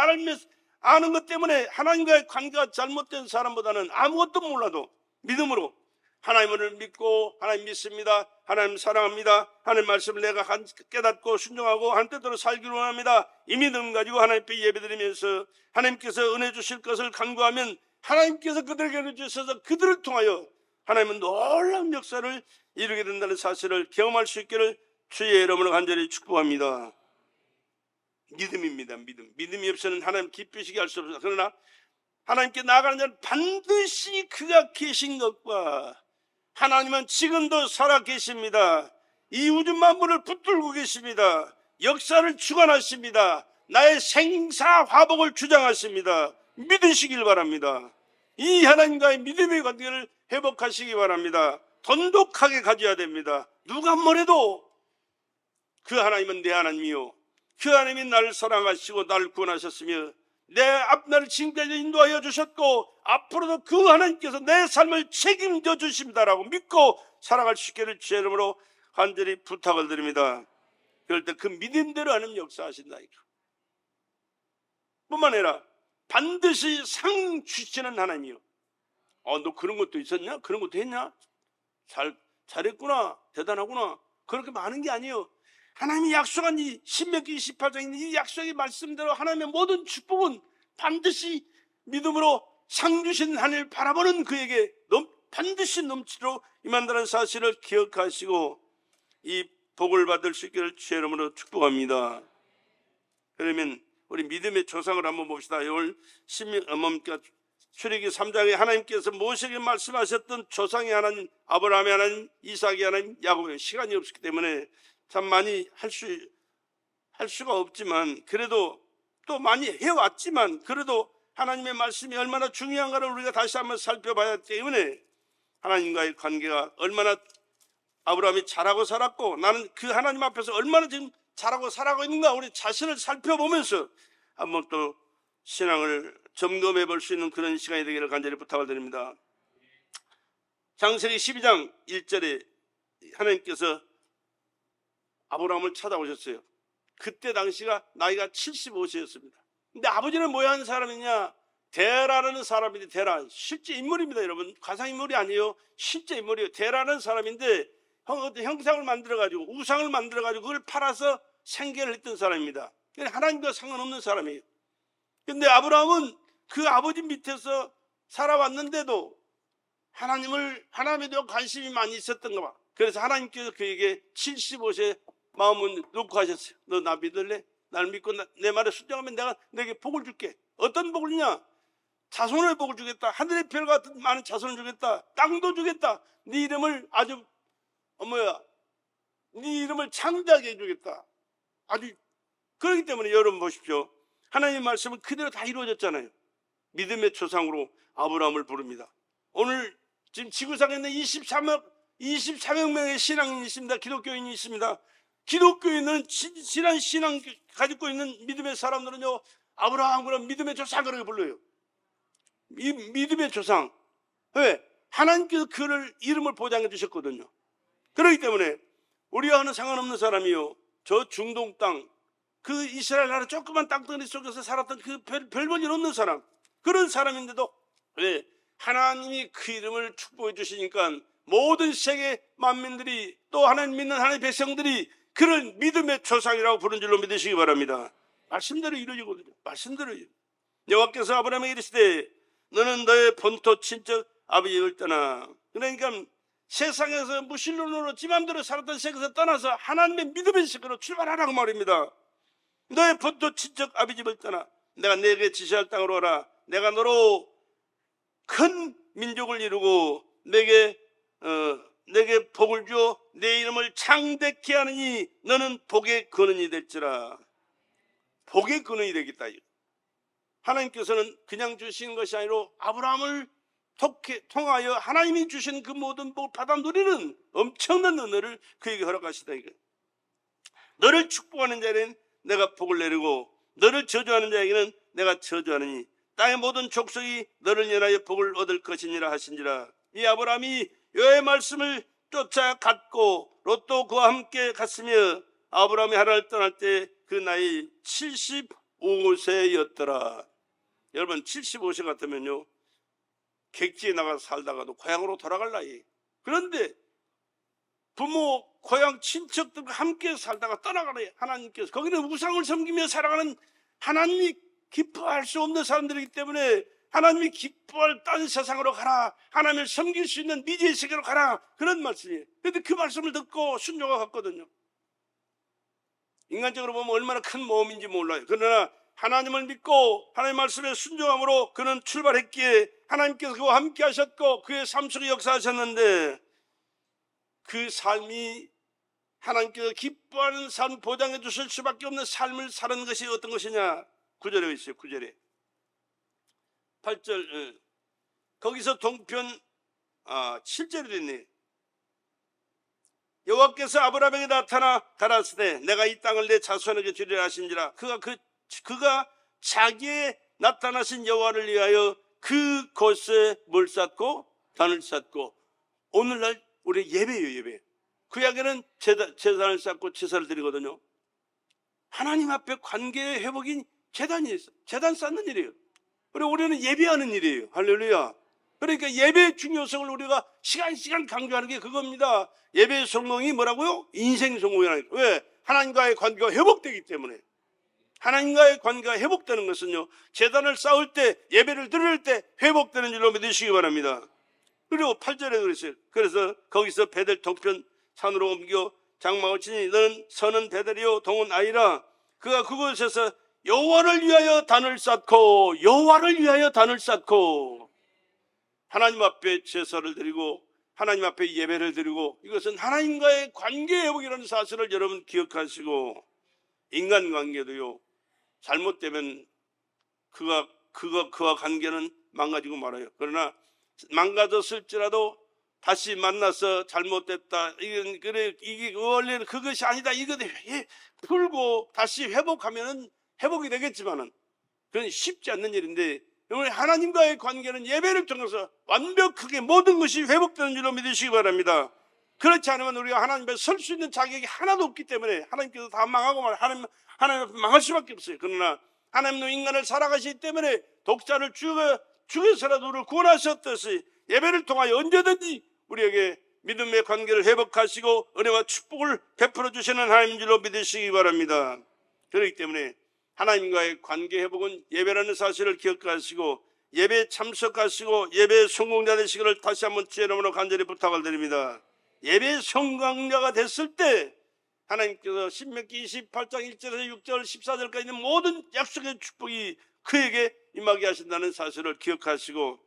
아는 것 때문에 하나님과의 관계가 잘못된 사람보다는 아무것도 몰라도 믿음으로 하나님을 믿고 하나님 믿습니다. 하나님 사랑합니다. 하나님 말씀을 내가 깨닫고 순종하고 한 뜻대로 살기로 합니다. 이 믿음 가지고 하나님께 예배드리면서 하나님께서 은혜 주실 것을 간구하면 하나님께서 그들에게 은혜 주셔서 그들을 통하여 하나님은 놀라운 역사를 이루게 된다는 사실을 경험할 수 있기를 주의 이름으로 간절히 축복합니다. 믿음입니다. 믿음이 없이는 하나님 기쁘시게 할 수 없습니다. 그러나 하나님께 나아가는 자는 반드시 그가 계신 것과 하나님은 지금도 살아 계십니다. 이 우주 만물을 붙들고 계십니다. 역사를 주관하십니다. 나의 생사 화복을 주장하십니다. 믿으시길 바랍니다. 이 하나님과의 믿음의 관계를 회복하시기 바랍니다. 돈독하게 가져야 됩니다. 누가 뭐래도 그 하나님은 내 하나님이요, 그 하나님이 나를 사랑하시고 나를 구원하셨으며 나를 지금까지 인도하여 주셨고 앞으로도 그 하나님께서 내 삶을 책임져 주십니다라고 믿고 살아갈 수 있기를 주의 이름으로 간절히 부탁을 드립니다. 그럴 때 그 믿음대로 하나님 역사하신다. 뿐만 아니라 반드시 상 주시는 하나님이요. 너 그런 것도 있었냐? 그런 것도 했냐? 잘했구나. 대단하구나. 그렇게 많은 게 아니에요. 하나님이 약속한 이 신명기 28장에 있는 이 약속의 말씀대로 하나님의 모든 축복은 반드시 믿음으로 상 주신 하나님을 바라보는 그에게 반드시 넘치도록 임한다는 사실을 기억하시고 이 복을 받을 수 있기를 주의 이름으로 축복합니다. 그러면 우리 믿음의 조상을 한번 봅시다. 오늘 출애굽기 3장에 하나님께서 모세에게 말씀하셨던 조상의 하나님, 아브라함의 하나님, 이삭의 하나님, 야곱의 시간이 없었기 때문에 참 많이 할 수가 없지만, 그래도 또 많이 해왔지만, 그래도 하나님의 말씀이 얼마나 중요한가를 우리가 다시 한번 살펴봐야 하기 때문에 하나님과의 관계가 얼마나 아브라함이 잘하고 살았고 나는 그 하나님 앞에서 얼마나 지금 잘하고 살아가고 있는가, 우리 자신을 살펴보면서 한번 또 신앙을 점검해 볼 수 있는 그런 시간이 되기를 간절히 부탁을 드립니다. 창세기 12장 1절에 하나님께서 아브라함을 찾아오셨어요. 그때 당시가 나이가 75세였습니다. 근데 아버지는 뭐야 사람이냐? 데라라는 사람인데, 데라 실제 인물입니다. 여러분, 가상인물이 아니에요. 실제 인물이에요. 데라는 사람인데 형상을 만들어가지고, 우상을 만들어가지고 그걸 팔아서 생계를 했던 사람입니다. 하나님과 상관없는 사람이에요. 근데 아브라함은 그 아버지 밑에서 살아왔는데도 하나님에 대한 관심이 많이 있었던가 봐. 그래서 하나님께서 그에게 75세 마음을 놓고 하셨어요. 너 나 믿을래? 날 믿고 내 말에 순종하면 내가 너에게 복을 줄게. 어떤 복을냐? 자손의 복을 주겠다. 하늘의 별 같은 많은 자손을 주겠다. 땅도 주겠다. 네 이름을 아주 네 이름을 창대하게 해주겠다. 아주 그렇기 때문에 여러분 보십시오. 하나님의 말씀은 그대로 다 이루어졌잖아요. 믿음의 조상으로 아브라함을 부릅니다. 오늘 지금 지구상에 있는 24명 명의 신앙인이 있습니다. 기독교인이 있습니다. 기독교인은 진실한 신앙 가지고 있는 믿음의 사람들은요, 아브라함을 믿음의 조상 그렇게 불러요. 믿음의 조상. 왜? 하나님께서 그를 이름을 보장해 주셨거든요. 그렇기 때문에 우리와는 상관없는 사람이요, 저 중동 땅, 그 이스라엘 나라 조그만 땅덩어리 속에서 살았던 그 별 볼 일 없는 사람, 그런 사람인데도 왜? 하나님이 그 이름을 축복해 주시니까 모든 세계 만민들이, 또 하나님 믿는 하나님의 백성들이 그를 믿음의 조상이라고 부른 줄로 믿으시기 바랍니다. 말씀대로 이루어지거든요. 말씀대로. 여호와께서 아브라함에게 이르시되 너는 너의 본토 친척 아버지 집을 떠나. 그러니까 세상에서 무신론으로 지 맘대로 살았던 세계에서 떠나서 하나님의 믿음의 세계로 출발하라고 말입니다. 너의 본토 친척 아버지 집을 떠나 내가 내게 지시할 땅으로 오라. 내가 너로 큰 민족을 이루고 내게 복을 주어 내 이름을 창대케 하느니 너는 복의 근원이 될지라. 복의 근원이 되겠다. 하나님께서는 그냥 주신 것이 아니라 아브라함을 통하여 하나님이 주신 그 모든 복을 받아 누리는 엄청난 은혜를 그에게 허락하시다. 너를 축복하는 자에게는 내가 복을 내리고 너를 저주하는 자에게는 내가 저주하느니 땅의 모든 족속이 너를 인하여 복을 얻을 것이니라 하신지라. 이 아브라함이 여호와의 말씀을 쫓아갔고 롯도 그와 함께 갔으며 아브라함이 하란을 떠날 때 그 나이 75세였더라. 여러분, 75세 같으면요, 객지에 나가서 살다가도 고향으로 돌아갈 나이. 그런데 부모, 고향, 친척들과 함께 살다가 떠나가래. 하나님께서 거기는 우상을 섬기며 살아가는, 하나님이 기뻐할 수 없는 사람들이기 때문에 하나님이 기뻐할 딴 세상으로 가라, 하나님을 섬길 수 있는 미지의 세계로 가라, 그런 말씀이에요. 그런데 그 말씀을 듣고 순종하 갔거든요. 인간적으로 보면 얼마나 큰 모험인지 몰라요. 그러나 하나님을 믿고 하나님의 말씀에 순종함으로 그는 출발했기에 하나님께서 그와 함께 하셨고 그의 삶 속에 역사하셨는데, 그 삶이 하나님께서 기뻐하는 삶, 보장해 주실 수밖에 없는 삶을 사는 것이 어떤 것이냐. 9절에 있어요. 9절에 8절 거기서 동편 7절에 있네. 여호와께서 아브라함에게 나타나 가라사대 내가 이 땅을 내 자손에게 주리라 하신지라. 그가 자기의 나타나신 여호와를 위하여 그 곳에 뭘 쌓고 단을 쌓고, 오늘날 우리 예배예요. 예배. 그 이야기는 제단을 쌓고 제사를 드리거든요. 하나님 앞에 관계의 회복이 제단이에요. 제단 쌓는 일이에요. 그리고 우리는 예배하는 일이에요. 할렐루야. 그러니까 예배의 중요성을 우리가 시간 강조하는 게 그겁니다. 예배의 성공이 뭐라고요? 인생 성공이라는 거예요. 왜? 하나님과의 관계가 회복되기 때문에. 하나님과의 관계가 회복되는 것은요, 제단을 쌓을 때, 예배를 드릴 때 회복되는 줄로 믿으시기 바랍니다. 그리고 8절에 그랬어요. 그래서 거기서 베델 동편 산으로 옮겨 장막을 치니 너는 서는 베델이요 동은 아이라. 그가 그곳에서 여호와를 위하여 단을 쌓고, 여호와를 위하여 단을 쌓고, 하나님 앞에 제사를 드리고 하나님 앞에 예배를 드리고, 이것은 하나님과의 관계 회복이라는 사실을 여러분 기억하시고, 인간관계도요, 잘못되면 그와 관계는 망가지고 말아요. 그러나 망가졌을지라도 다시 만나서 잘못됐다, 이게 원래는 그것이 아니다, 이거 풀고 다시 회복하면은 회복이 되겠지만은 그건 쉽지 않는 일인데, 여러분 하나님과의 관계는 예배를 통해서 완벽하게 모든 것이 회복되는 줄로 믿으시기 바랍니다. 그렇지 않으면 우리가 하나님 앞에 설 수 있는 자격이 하나도 없기 때문에 하나님께서 다 망하고 하나님 앞에 망할 수밖에 없어요. 그러나 하나님은 인간을 살아가시기 때문에 독자를 죽여서라도 우리를 구원하셨듯이 예배를 통하여 언제든지 우리에게 믿음의 관계를 회복하시고 은혜와 축복을 베풀어 주시는 하나님인 줄로 믿으시기 바랍니다. 그렇기 때문에 하나님과의 관계 회복은 예배라는 사실을 기억하시고 예배에 참석하시고 예배의 성공자 되시기를 다시 한번 주의 이름으로 간절히 부탁을 드립니다. 예배의 성공자가 됐을 때 하나님께서 신명기 28장 1절에서 6절 14절까지 있는 모든 약속의 축복이 그에게 임하게 하신다는 사실을 기억하시고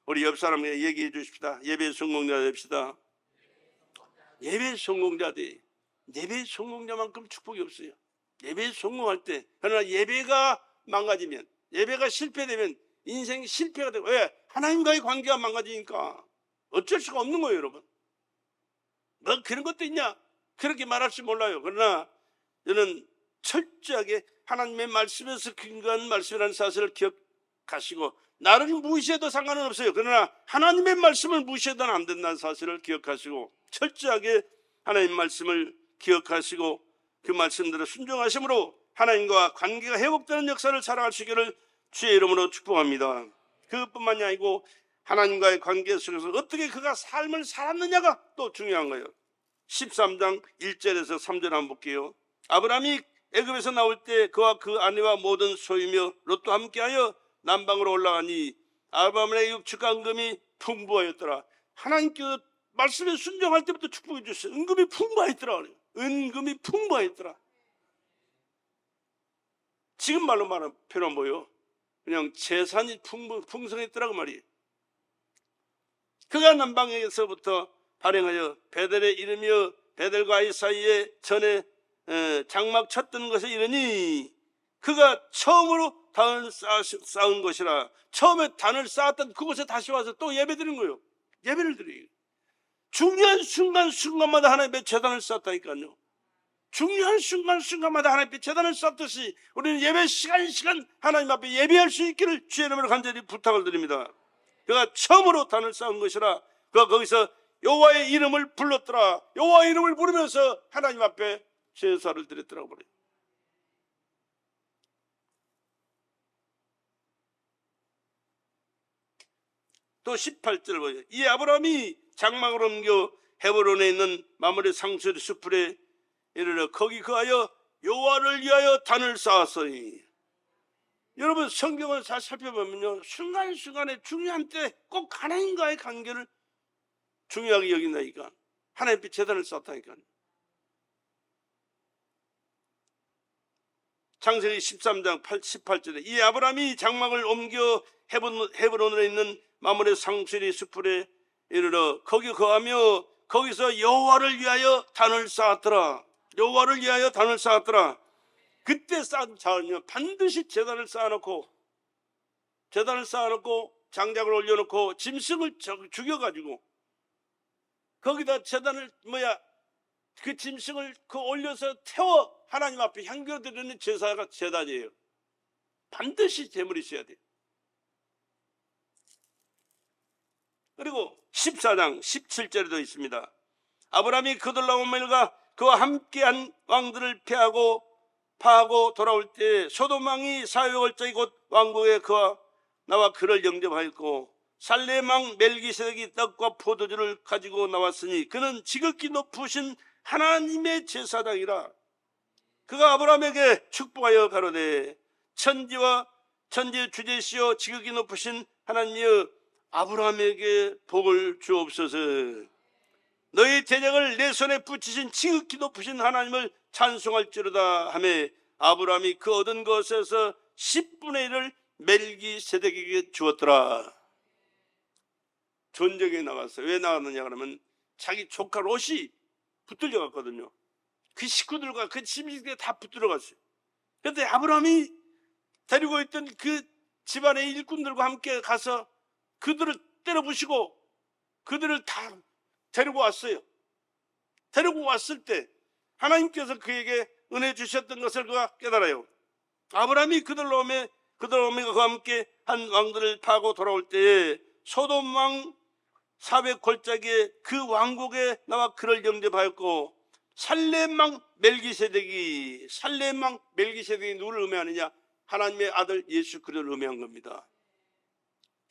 우리 옆 사람에게 얘기해 주십시다. 예배의 성공자 됩시다. 예배의 성공자 돼. 예배의 성공자만큼 축복이 없어요. 예배에 성공할 때, 그러나 예배가 망가지면, 예배가 실패되면 인생이 실패가 되고, 왜? 하나님과의 관계가 망가지니까 어쩔 수가 없는 거예요, 여러분. 뭐 그런 것도 있냐? 그렇게 말할지 몰라요. 그러나 저는 철저하게 하나님의 말씀에서 근거한 말씀이라는 사실을 기억하시고, 나를 무시해도 상관은 없어요. 그러나 하나님의 말씀을 무시해서는 안 된다는 사실을 기억하시고, 철저하게 하나님의 말씀을 기억하시고 그 말씀대로 순종하심으로 하나님과 관계가 회복되는 역사를 살아갈 수 있기를 주의 이름으로 축복합니다. 그것뿐만이 아니고 하나님과의 관계 속에서 어떻게 그가 삶을 살았느냐가 또 중요한 거예요. 13장 1절에서 3절 한번 볼게요. 아브라함이 애굽에서 나올 때 그와 그 아내와 모든 소유며 롯도 함께하여 남방으로 올라가니 아브라함의 육축과 은금이 풍부하였더라. 하나님께서 말씀에 순종할 때부터 축복해 주셨어요. 은금이 풍부하였더라. 은금이 풍부하였더라. 지금 말로 말하면 표현 뭐예요? 그냥 재산이 풍성했더라고 말이에요. 그가 남방에서부터 발행하여 베델에 이르며 베델과 아이 사이에 전에 장막 쳤던 것에 이르니 그가 처음으로 단을 쌓은 것이라. 처음에 단을 쌓았던 그곳에 다시 와서 또 예배 드리는 거예요. 예배를 드려요. 중요한 순간순간마다 하나님의 제단을 쌓았다니까요. 중요한 순간순간마다 하나님의 제단을 쌓듯이 우리는 예배 시간 하나님 앞에 예배할 수 있기를 주의 이름으로 간절히 부탁을 드립니다. 그가 처음으로 단을 쌓은 것이라. 그가 거기서 여호와의 이름을 불렀더라. 여호와의 이름을 부르면서 하나님 앞에 제사를 드렸더라고 그래요. 또 18절 보세요. 이 아브라함이 장막을 옮겨 헤브론에 있는 마므레 상수리 숲에 이르러 거기 거하여 여호와를 위하여 단을 쌓았으니. 여러분 성경을 잘 살펴보면요, 순간순간에 중요한 때 꼭 하나님과의 관계를 중요하게 여긴다니까. 하나님 앞에 제단을 쌓았다니까. 창세기 13장 18절에 이 아브라함이 장막을 옮겨 헤브론에 있는 마므레 상수리 숲에 이르러 거기 거하며 거기서 여호와를 위하여 단을 쌓았더라. 여호와를 위하여 단을 쌓았더라. 그때 쌓은 자는요, 반드시 제단을 쌓아놓고 장작을 올려놓고 짐승을 죽여가지고 거기다 제단을 그 짐승을 올려서 태워 하나님 앞에 향기로 드리는 제사가 제단이에요. 반드시 제물이 있어야 돼요. 그리고 14장 17절에도 있습니다. 아브라함이 그돌라오멜과 그와 함께한 왕들을 파하고 돌아올 때 소돔 왕이 사회월장이 곧 왕국에 그와 나와 그를 영접하였고 살렘 왕 멜기세덱이 떡과 포도주를 가지고 나왔으니 그는 지극히 높으신 하나님의 제사장이라. 그가 아브라함에게 축복하여 가로되 천지의 주제시여 지극히 높으신 하나님이여 아브라함에게 복을 주옵소서. 너희 대적을 내 손에 붙이신 지극히 높으신 하나님을 찬송할지로다 하매 아브라함이 그 얻은 것에서 10분의 1을 멜기세덱에게 주었더라. 전쟁에 나갔어요. 왜 나갔느냐 그러면 자기 조카 롯이 붙들려 갔거든요. 그 식구들과 그 짐승들이 다 붙들어 갔어요. 그런데 아브라함이 데리고 있던 그 집안의 일꾼들과 함께 가서 그들을 때려 부시고 그들을 다 데리고 왔어요. 데리고 왔을 때 하나님께서 그에게 은혜 주셨던 것을 그가 깨달아요. 아브라함이 그들로 그와 함께 한 왕들을 파고 돌아올 때에 소돔 왕 400골짜기에 그 왕국에 나와 그를 영접하였고, 살렘 왕 멜기세덱이 누구를 의미하느냐? 하나님의 아들 예수 그리스도를 의미한 겁니다.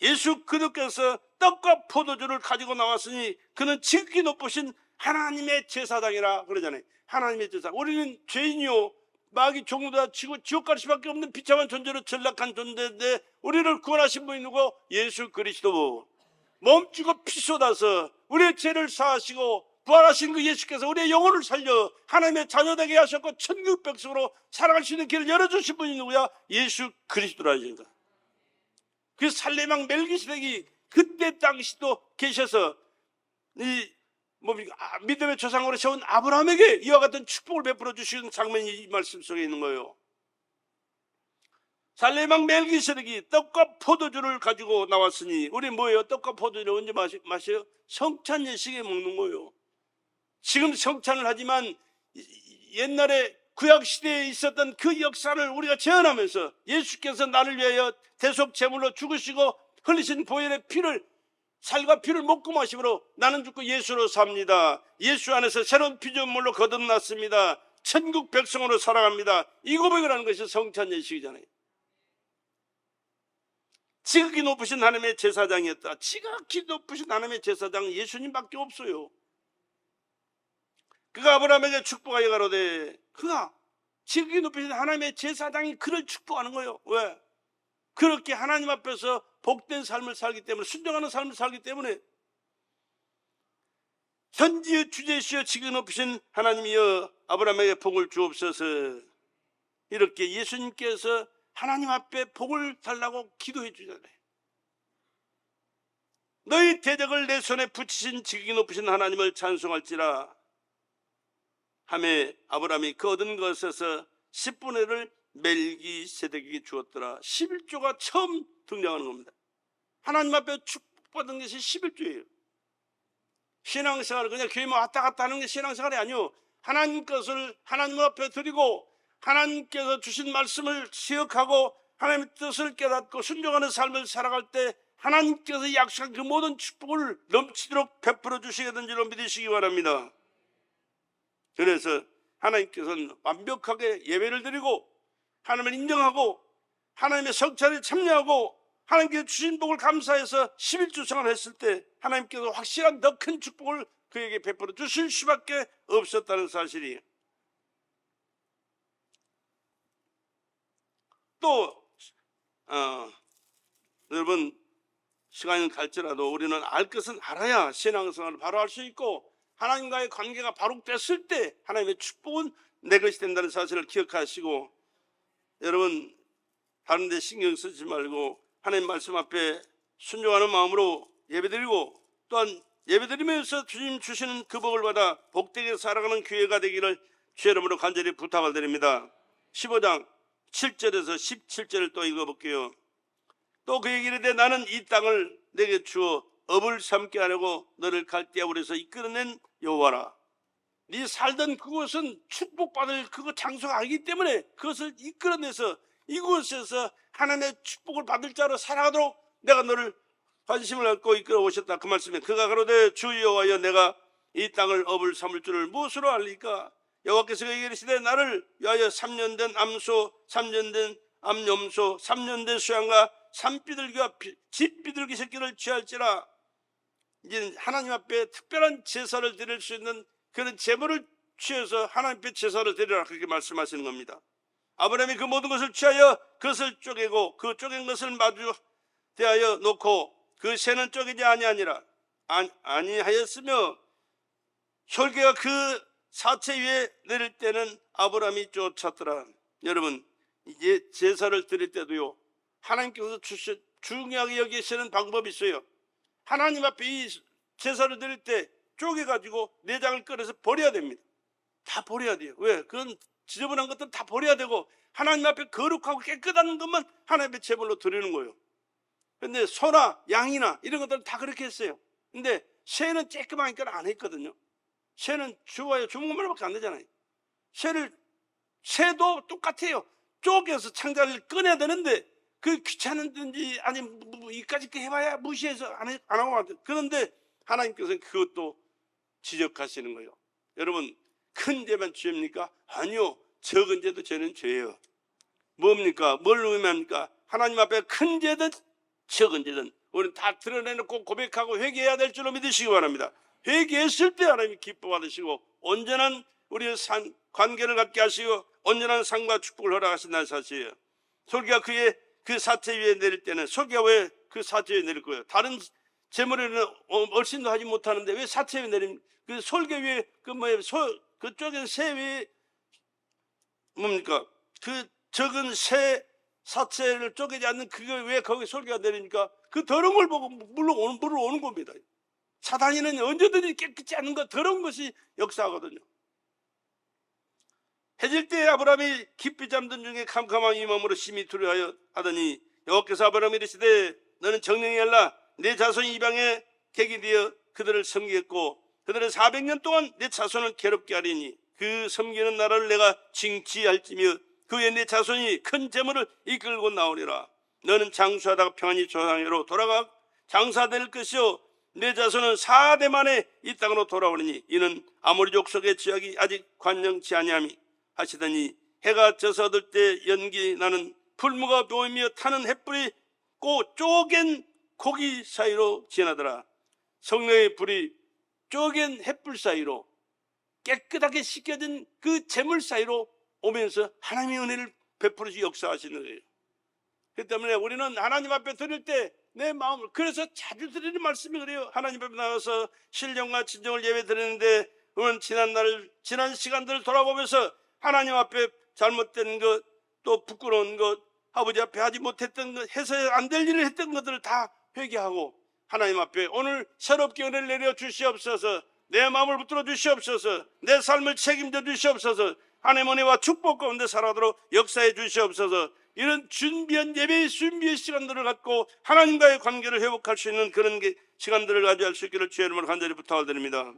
예수 그리스도께서 떡과 포도주를 가지고 나왔으니 그는 지극히 높으신 하나님의 제사장이라 그러잖아요. 하나님의 제사. 우리는 죄인이요 마귀 종로다 치고 지옥 갈 수밖에 없는 비참한 존재로 전락한 존재인데 우리를 구원하신 분이 누구? 예수 그리스도. 몸주고 피 쏟아서 우리의 죄를 사하시고 부활하신 그 예수께서 우리의 영혼을 살려 하나님의 자녀되게 하셨고 천국 백성으로 살아갈 수 있는 길을 열어주신 분이 누구야? 예수 그리스도라니까. 그 살렘 왕 멜기세덱이 그때 당시도 계셔서 믿음의 조상으로 세운 아브라함에게 이와 같은 축복을 베풀어 주시는 장면이 이 말씀 속에 있는 거예요. 살렘 왕 멜기세덱이 떡과 포도주를 가지고 나왔으니, 우리 뭐예요? 떡과 포도주를 언제 마셔요? 성찬 예식에 먹는 거예요. 지금 성찬을 하지만 옛날에 구약시대에 있었던 그 역사를 우리가 재현하면서 예수께서 나를 위하여 대속 제물로 죽으시고 흘리신 보혈의 피를, 살과 피를 먹고 마심으로 나는 죽고 예수로 삽니다. 예수 안에서 새로운 피조물로 거듭났습니다. 천국 백성으로 살아갑니다. 이 고백을 하는 것이 성찬 예식이잖아요. 지극히 높으신 하나님의 제사장이었다. 지극히 높으신 하나님의 제사장은 예수님밖에 없어요. 그가 아브라함에게 축복하여 가로되, 그가 지극히 높으신 하나님의 제사장이 그를 축복하는 거예요. 왜? 그렇게 하나님 앞에서 복된 삶을 살기 때문에, 순종하는 삶을 살기 때문에. 현지의 주제시여 지극히 높으신 하나님이여 아브라함에게 복을 주옵소서. 이렇게 예수님께서 하나님 앞에 복을 달라고 기도해 주잖아요. 너희 대적을 내 손에 붙이신 지극히 높으신 하나님을 찬송할지라 하매 아브라함이 그 얻은 것에서 10분의 1을 멜기세덱에게 주었더라. 11조가 처음 등장하는 겁니다. 하나님 앞에 축복받은 것이 11조예요. 신앙생활을 그냥 교회만 왔다 갔다 하는 게 신앙생활이 아니요, 하나님 것을 하나님 앞에 드리고 하나님께서 주신 말씀을 기억하고 하나님의 뜻을 깨닫고 순종하는 삶을 살아갈 때 하나님께서 약속한 그 모든 축복을 넘치도록 베풀어 주시게 된 줄로 믿으시기 바랍니다. 그래서 하나님께서는 완벽하게 예배를 드리고 하나님을 인정하고 하나님의 성찬에 참여하고 하나님께서 주신 복을 감사해서 11주 생활을 했을 때 하나님께서 확실한 더 큰 축복을 그에게 베풀어 주실 수밖에 없었다는 사실이에요. 또 여러분, 시간이 갈지라도 우리는 알 것은 알아야 신앙생활을 바로 할 수 있고 하나님과의 관계가 바로 됐을 때 하나님의 축복은 내 것이 된다는 사실을 기억하시고, 여러분 다른 데 신경 쓰지 말고 하나님 말씀 앞에 순종하는 마음으로 예배드리고, 또한 예배드리면서 주님 주시는 그 복을 받아 복되게 살아가는 교회가 되기를 주의 이름으로 간절히 부탁을 드립니다. 15장 7절에서 17절을 또 읽어볼게요. 또 그에게 이르되 나는 이 땅을 내게 주어 업을 삼게 하려고 너를 갈대아 우리에서 이끌어낸 여호와라. 네 살던 그곳은 축복받을 그 장소가 아니기 때문에 그것을 이끌어내서 이곳에서 하나님의 축복을 받을 자로 살아가도록 내가 너를 관심을 갖고 이끌어 오셨다. 그 말씀에 그가 가로되 주 여호와여 내가 이 땅을 업을 삼을 줄을 무엇으로 알리까? 여호와께서 그에게 이르시되 나를 위하여 3년 된 암소, 3년 된 암염소, 3년 된 수양과 산비둘기와 집비둘기 새끼를 취할지라. 이제 하나님 앞에 특별한 제사를 드릴 수 있는 그런 제물을 취해서 하나님 앞에 제사를 드리라, 그렇게 말씀하시는 겁니다. 아브라함이 그 모든 것을 취하여 그것을 쪼개고 그 쪼갠 것을 마주 대하여 놓고 그 새는 쪼개지 아니하였으며 혈계가 그 사체 위에 내릴 때는 아브라함이 쫓았더라. 여러분, 이제 제사를 드릴 때도요, 하나님께서 중요하게 여기시는 방법이 있어요. 하나님 앞에 이 제사를 드릴 때 쪼개가지고 내장을 꺼내서 버려야 됩니다. 다 버려야 돼요. 왜? 그건 지저분한 것들은 다 버려야 되고 하나님 앞에 거룩하고 깨끗한 것만 하나님 앞에 제물로 드리는 거예요. 근데 소나 양이나 이런 것들은 다 그렇게 했어요. 근데 새는 쬐끄마니까 안 했거든요. 새는 죽어야 죽은 것만밖에 안 되잖아요. 새도 똑같아요. 쪼개서 창자를 꺼내야 되는데 그 귀찮은지 아니 이까짓 게 해봐야 무시해서 안 하고 말아요. 그런데 하나님께서는 그것도 지적하시는 거예요. 여러분, 큰 죄만 죄입니까? 아니요, 적은 죄도 죄는 죄예요. 뭡니까? 뭘 의미합니까? 하나님 앞에 큰 죄든 적은 죄든 우리는 다 드러내놓고 고백하고 회개해야 될 줄로 믿으시기 바랍니다. 회개했을 때 하나님이 기뻐 받으시고 온전한 우리의 관계를 갖게 하시고 온전한 삶과 축복을 허락하신다는 사실이에요. 솔기가 그의 그 사체 위에 내릴 때는 솔기가 왜 그 사체 위에 내릴 거예요? 다른 제물에는 얼씬도 하지 못하는데 왜 사체 위에 내립니까? 그 솔개 위에 그쪽에 새 위에 뭡니까? 그 적은 새 사체를 쪼개지 않는 그게 왜 거기 솔개가 내리니까 그 더러운 걸 보고 물을 오는 겁니다. 사단이는 언제든지 깨끗지 않은 것 더러운 것이 역사하거든요. 해질 때 아브라함이 깊이 잠든 중에 캄캄한 이 마음으로 심히 두려워하여 하더니 여호와께서 아브라함이 이르시되 너는 정령이 알라 내 자손이 이방에 객이 되어 그들을 섬기겠고 그들은 400년 동안 내 자손을 괴롭게 하리니 그 섬기는 나라를 내가 징치할지며 그 후에 내 자손이 큰 재물을 이끌고 나오리라. 너는 장수하다가 평안히 조상으로 돌아가 장사될 것이요 내 자손은 4대 만에 이 땅으로 돌아오리니 이는 아모리 족속의 지역이 아직 관영치 아니함이 하시더니 해가 져서 들 때 연기 나는 풀무가 보이며 타는 햇불이 쪼갠 고기 사이로 지나더라. 성령의 불이 쪼갠 햇불 사이로 깨끗하게 씻겨진 그 재물 사이로 오면서 하나님의 은혜를 베풀어서 역사하시는 거예요. 그렇기 때문에 우리는 하나님 앞에 드릴 때 내 마음을 그래서 자주 드리는 말씀이 그래요. 하나님 앞에 나가서 신령과 진정을 예배 드리는데 우리는 지난 시간들을 돌아보면서 하나님 앞에 잘못된 것 또 부끄러운 것 아버지 앞에 하지 못했던 것 해서 안 될 일을 했던 것들을 다 회개하고 하나님 앞에 오늘 새롭게 은혜를 내려 주시옵소서. 내 마음을 붙들어 주시옵소서. 내 삶을 책임져 주시옵소서. 하나님 은혜와 축복 가운데 살아도록 역사해 주시옵소서. 이런 준비한 예배의 준비의 시간들을 갖고 하나님과의 관계를 회복할 수 있는 그런 시간들을 가져야 할 수 있기를 주의 이름으로 간절히 부탁을 드립니다.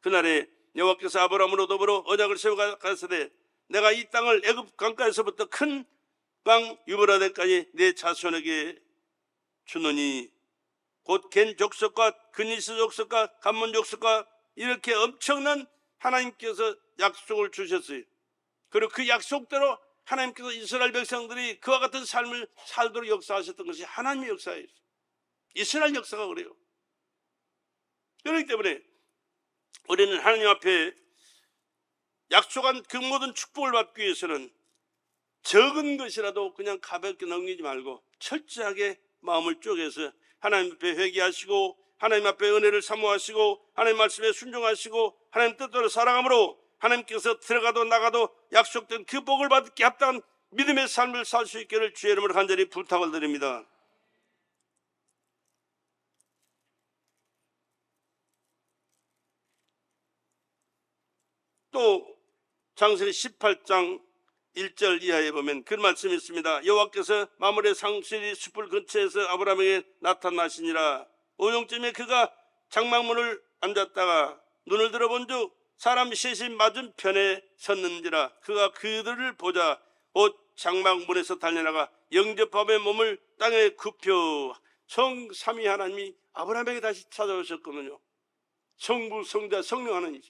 그날에 여호와께서 아브라함으로 더불어 언약을 세워 가시되 내가 이 땅을 애굽 강가에서부터 큰 강 유브라데까지 내 자손에게 주노니 곧 겐 족속과 그니스 족속과 감몬 족속과 이렇게 엄청난 하나님께서 약속을 주셨어요. 그리고 그 약속대로 하나님께서 이스라엘 백성들이 그와 같은 삶을 살도록 역사하셨던 것이 하나님의 역사예요. 이스라엘 역사가 그래요. 그렇기 때문에 우리는 하나님 앞에 약속한 그 모든 축복을 받기 위해서는 적은 것이라도 그냥 가볍게 넘기지 말고 철저하게 마음을 쪼개서 하나님 앞에 회개하시고 하나님 앞에 은혜를 사모하시고 하나님 말씀에 순종하시고 하나님 뜻대로 살아감으로 하나님께서 들어가도 나가도 약속된 그 복을 받기 합당한 믿음의 삶을 살 수 있기를 주의 이름으로 간절히 부탁을 드립니다. 또 창세기 18장 1절 이하에 보면 그 말씀이 있습니다. 여호와께서 마므레 상실이 숯불 근처에서 아브라함에게 나타나시니라. 오종쯤에 그가 장막문을 앉았다가 눈을 들어본즉 사람 셋이 맞은편에 섰는지라. 그가 그들을 보자 곧 장막문에서 달려나가 영접함에 몸을 땅에 굽혀 성삼위 하나님이 아브라함에게 다시 찾아오셨거든요. 성부, 성자, 성령 하나님.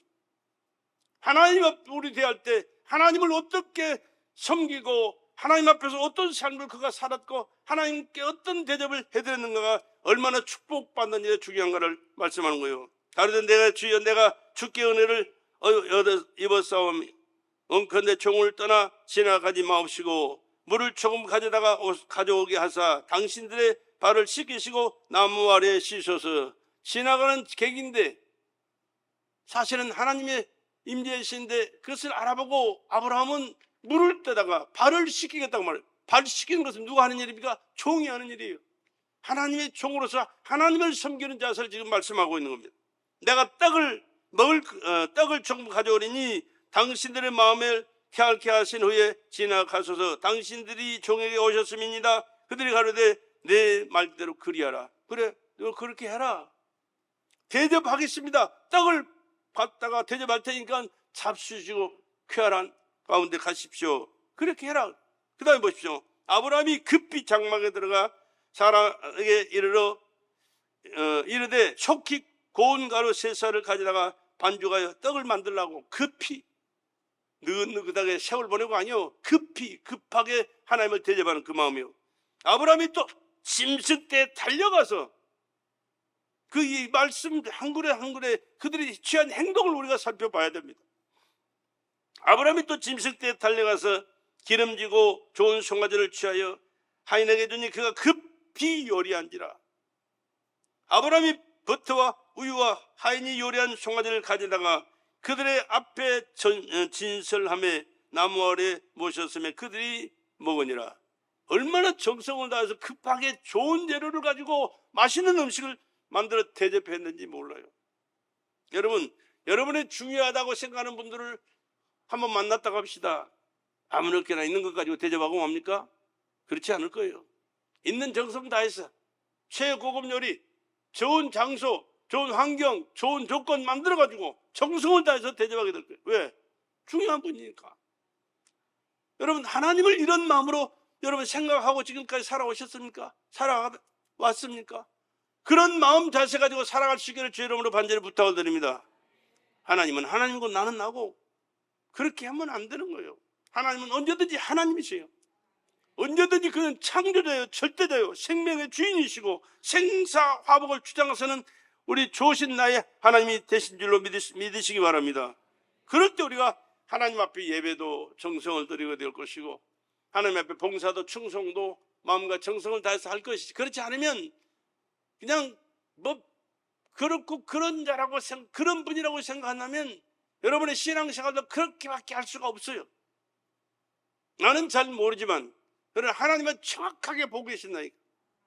하나님 앞에 우리 대할 때 하나님을 어떻게 섬기고 하나님 앞에서 어떤 삶을 그가 살았고 하나님께 어떤 대접을 해드렸는가가 얼마나 축복받는 일에 중요한가를 말씀하는 거예요. 가로되 내가 주여 내가 주께 은혜를 얻어 입었사오니 원컨대 종을 떠나 지나가지 마옵시고 물을 조금 가져오게 하사 당신들의 발을 씻기시고 나무 아래에 씻어서 지나가는 객인데 사실은 하나님의 임재이신데 그것을 알아보고 아브라함은 물을 떠다가 발을 씻기겠다고 말해요. 발 씻기는 것은 누가 하는 일입니까? 종이 하는 일이에요. 하나님의 종으로서 하나님을 섬기는 자세를 지금 말씀하고 있는 겁니다. 내가 떡을 조금 가져오리니 당신들의 마음을 쾌활케 하신 후에 지나가소서. 당신들이 종에게 오셨음이니이다. 그들이 가로되 내 말대로 그리하라. 그래, 너 그렇게 해라. 대접하겠습니다. 떡을 받다가 대접할 테니까 잡수시고 쾌활한 가운데 가십시오. 그렇게 해라. 그 다음에 보십시오. 아브라함이 급히 장막에 들어가 사라에게 이르되 속히 고운 가루 3쌀을 가져다가 반죽하여 떡을 만들라고 급히 느긋느긋하게 세월 보내고 아니요, 급하게 하나님을 대접하는 그 마음이요. 아브라함이 또 짐승대에 달려가서 그 이 말씀 한 구레 한 구레 그들이 취한 행동을 우리가 살펴봐야 됩니다. 아브라함이 또 짐승대에 달려가서 기름지고 좋은 송아지를 취하여 하인에게 주니 그가 급히 요리한지라. 아브라함이 버터와 우유와 하인이 요리한 송아지를 가져다가 그들의 앞에 진설함에 나무 아래 모셨으며 그들이 먹으니라. 얼마나 정성을 다해서 급하게 좋은 재료를 가지고 맛있는 음식을 만들어 대접했는지 몰라요. 여러분의 중요하다고 생각하는 분들을 한번 만났다고 합시다. 아무렇게나 있는 것 가지고 대접하고 뭡니까? 그렇지 않을 거예요. 있는 정성 다해서 최고급 요리, 좋은 장소, 좋은 환경, 좋은 조건 만들어가지고 정성을 다해서 대접하게 될 거예요. 왜? 중요한 분이니까. 여러분, 하나님을 이런 마음으로 여러분 생각하고 지금까지 살아오셨습니까? 살아왔습니까? 그런 마음 자세 가지고 살아갈 수 있기를 주의 이름으로 반절히 부탁을 드립니다. 하나님은 하나님이고 나는 나고 그렇게 하면 안 되는 거예요. 하나님은 언제든지 하나님이세요. 언제든지 그는 창조자예요, 절대자예요, 생명의 주인이시고 생사화복을 주장하시는 우리 좋으신 나의 하나님이 되신 줄로 믿으시기 바랍니다. 그럴 때 우리가 하나님 앞에 예배도 정성을 드리게 될 것이고 하나님 앞에 봉사도 충성도 마음과 정성을 다해서 할 것이지, 그렇지 않으면 그냥 그렇고 그런 자라고 그런 분이라고 생각한다면 여러분의 신앙생활도 그렇게밖에 할 수가 없어요. 나는 잘 모르지만 그러나 하나님은 정확하게 보고 계신다니까,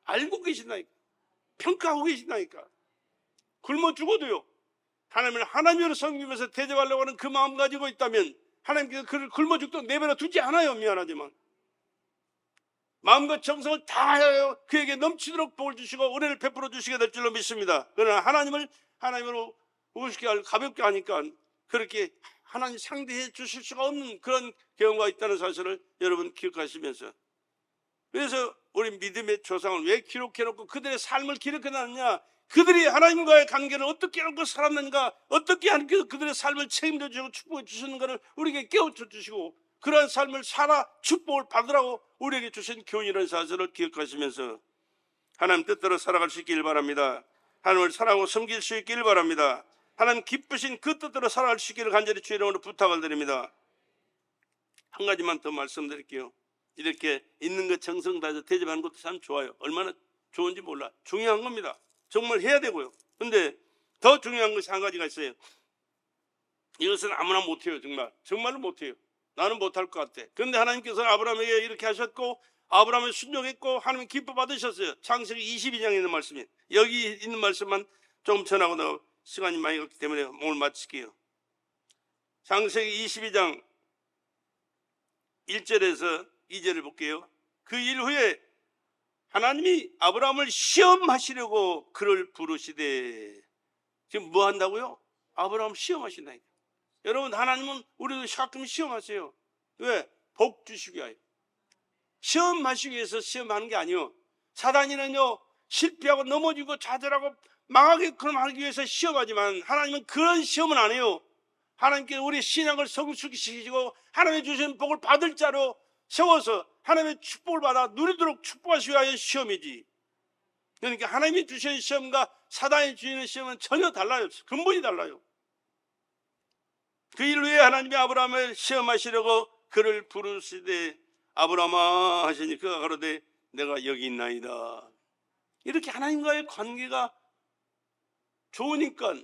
알고 계신다니까, 평가하고 계신다니까. 굶어 죽어도요, 하나님을 하나님으로 섬기면서 대접하려고 하는 그 마음 가지고 있다면 하나님께서 그를 굶어 죽도록 내버려 두지 않아요. 미안하지만 마음과 정성을 다하여 그에게 넘치도록 복을 주시고 은혜를 베풀어 주시게 될 줄로 믿습니다. 그러나 하나님을 하나님으로 우습게 가볍게 하니까 그렇게 하나님 상대해 주실 수가 없는 그런 경우가 있다는 사실을 여러분 기억하시면서, 그래서 우리 믿음의 조상을 왜 기록해놓고 그들의 삶을 기록해놨느냐, 그들이 하나님과의 관계를 어떻게 하고 살았는가, 어떻게 하나님께서 그들의 삶을 책임져 주시고 축복해 주시는가를 우리에게 깨우쳐 주시고 그러한 삶을 살아 축복을 받으라고 우리에게 주신 교훈이라는 사실을 기억하시면서 하나님 뜻대로 살아갈 수 있길 바랍니다. 하나님을 사랑하고 섬길 수 있길 바랍니다. 하나님 기쁘신 그 뜻대로 살아갈 수 있기를 간절히 주의 이름으로 부탁을 드립니다. 한 가지만 더 말씀드릴게요. 이렇게 있는 것 정성 다해서 대접하는 것도 참 좋아요. 얼마나 좋은지 몰라. 중요한 겁니다. 정말 해야 되고요. 근데 더 중요한 것이 한 가지가 있어요. 이것은 아무나 못해요. 정말로 못해요. 나는 못할 것 같아. 그런데 하나님께서는 아브라함에게 이렇게 하셨고 아브라함을 순종했고 하나님 기뻐 받으셨어요. 창세기 22장에 있는 말씀이에요. 여기 있는 말씀만 좀 전하고 시간이 많이 갔기 때문에 오늘 마칠게요. 창세기 22장 1절에서 2절을 볼게요. 그 일 후에 하나님이 아브라함을 시험하시려고 그를 부르시되, 지금 뭐 한다고요? 아브라함 시험하신다니까. 여러분, 하나님은 우리도 가끔 시험하세요. 왜? 복 주시기 위하여. 시험하시기 위해서 시험하는 게 아니요, 사단이는요 실패하고 넘어지고 좌절하고 망하게끔 하기 위해서 시험하지만 하나님은 그런 시험은 안 해요. 하나님께서 우리 신앙을 성숙시키시고 하나님의 주신 복을 받을 자로 세워서 하나님의 축복을 받아 누리도록 축복하시기 위하여 시험이지. 그러니까 하나님이 주시는 시험과 사단이 주시는 시험은 전혀 달라요. 근본이 달라요. 그 일 후에 하나님이 아브라함을 시험하시려고 그를 부르시되 아브라함아 하시니 그가 가로되 내가 여기 있나이다. 이렇게 하나님과의 관계가 좋으니까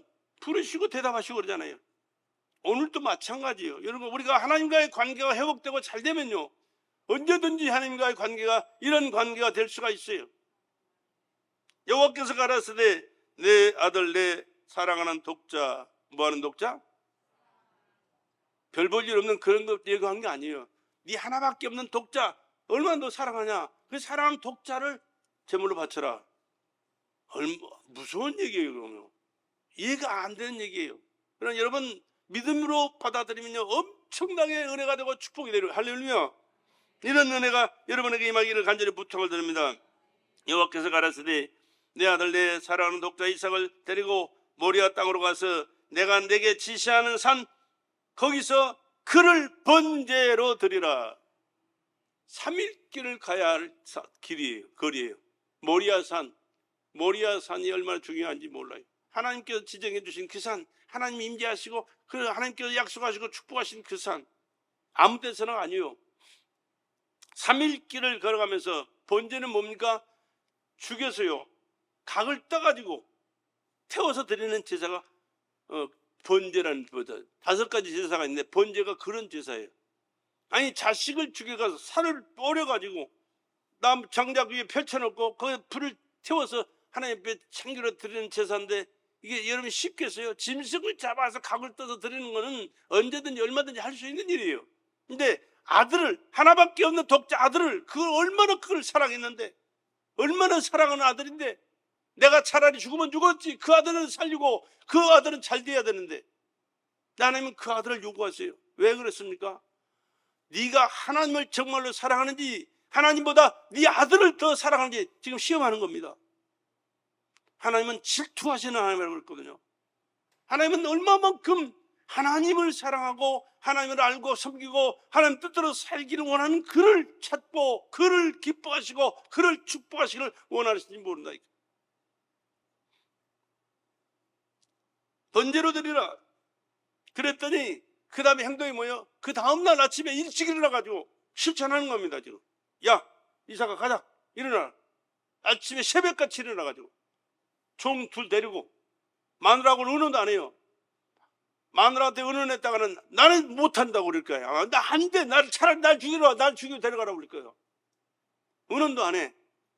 부르시고 대답하시고 그러잖아요. 오늘도 마찬가지예요. 여러분, 우리가 하나님과의 관계가 회복되고 잘 되면요 언제든지 하나님과의 관계가 이런 관계가 될 수가 있어요. 여호와께서 가라사대 내 아들 내 사랑하는 독자. 뭐하는 독자? 별 볼 일 없는 그런 거 얘기한 게 아니에요. 네 하나밖에 없는 독자 얼마나 너 사랑하냐. 그 사랑하는 독자를 제물로 바쳐라. 무서운 얘기예요. 그러면 이해가 안 되는 얘기예요. 그러나 여러분 믿음으로 받아들이면요 엄청나게 은혜가 되고 축복이 되고 할렐루야. 이런 은혜가 여러분에게 임하기를 간절히 부탁을 드립니다. 여호와께서 가라사대 내 아들 내 사랑하는 독자 이삭을 데리고 모리아 땅으로 가서 내가 내게 지시하는 산 거기서 그를 번제로 드리라. 3일길을 가야 할 길이에요. 거리예요. 모리아산이 얼마나 중요한지 몰라요. 하나님께서 지정해 주신 그 산, 하나님 임재하시고 그 하나님께서 약속하시고 축복하신 그 산, 아무 데서나 아니에요. 3일길을 걸어가면서 번제는 뭡니까? 죽여서요 각을 떠가지고 태워서 드리는 제사가 번제라는 거죠. 5가지 제사가 있는데 번제가 그런 제사예요. 아니 자식을 죽여가서 살을 뿌려가지고 남 장작 위에 펼쳐놓고 거기에 불을 태워서 하나님 앞에 참기로 드리는 제사인데 이게 여러분 쉽겠어요? 짐승을 잡아서 각을 떠서 드리는 거는 언제든지 얼마든지 할 수 있는 일이에요. 근데 아들을 하나밖에 없는 독자 아들을 그걸 얼마나 그걸 사랑했는데 얼마나 사랑하는 아들인데 내가 차라리 죽으면 죽었지 그 아들은 살리고 그 아들은 잘 돼야 되는데 하나님은 그 아들을 요구하세요. 왜 그랬습니까? 네가 하나님을 정말로 사랑하는지 하나님보다 네 아들을 더 사랑하는지 지금 시험하는 겁니다. 하나님은 질투하시는 하나님이라고 그랬거든요. 하나님은 얼마만큼 하나님을 사랑하고 하나님을 알고 섬기고 하나님 뜻대로 살기를 원하는 그를 찾고 그를 기뻐하시고 그를 축복하시기를 원하시는지 모른다. 번제로 드리라 그랬더니 그 다음에 행동이 뭐예요? 그 다음날 아침에 일찍 일어나가지고 실천하는 겁니다. 지금 야 이삭아 가자 일어나. 아침에 새벽같이 일어나가지고 종 둘 데리고 마누라하고는 의논도 안 해요. 마누라한테 의논했다가는 나는 못한다고 그럴 거야. 나 안 돼. 차라리 날 죽이러 와. 날 죽이고 데려가라고 그럴 거예요. 의논도 안 해.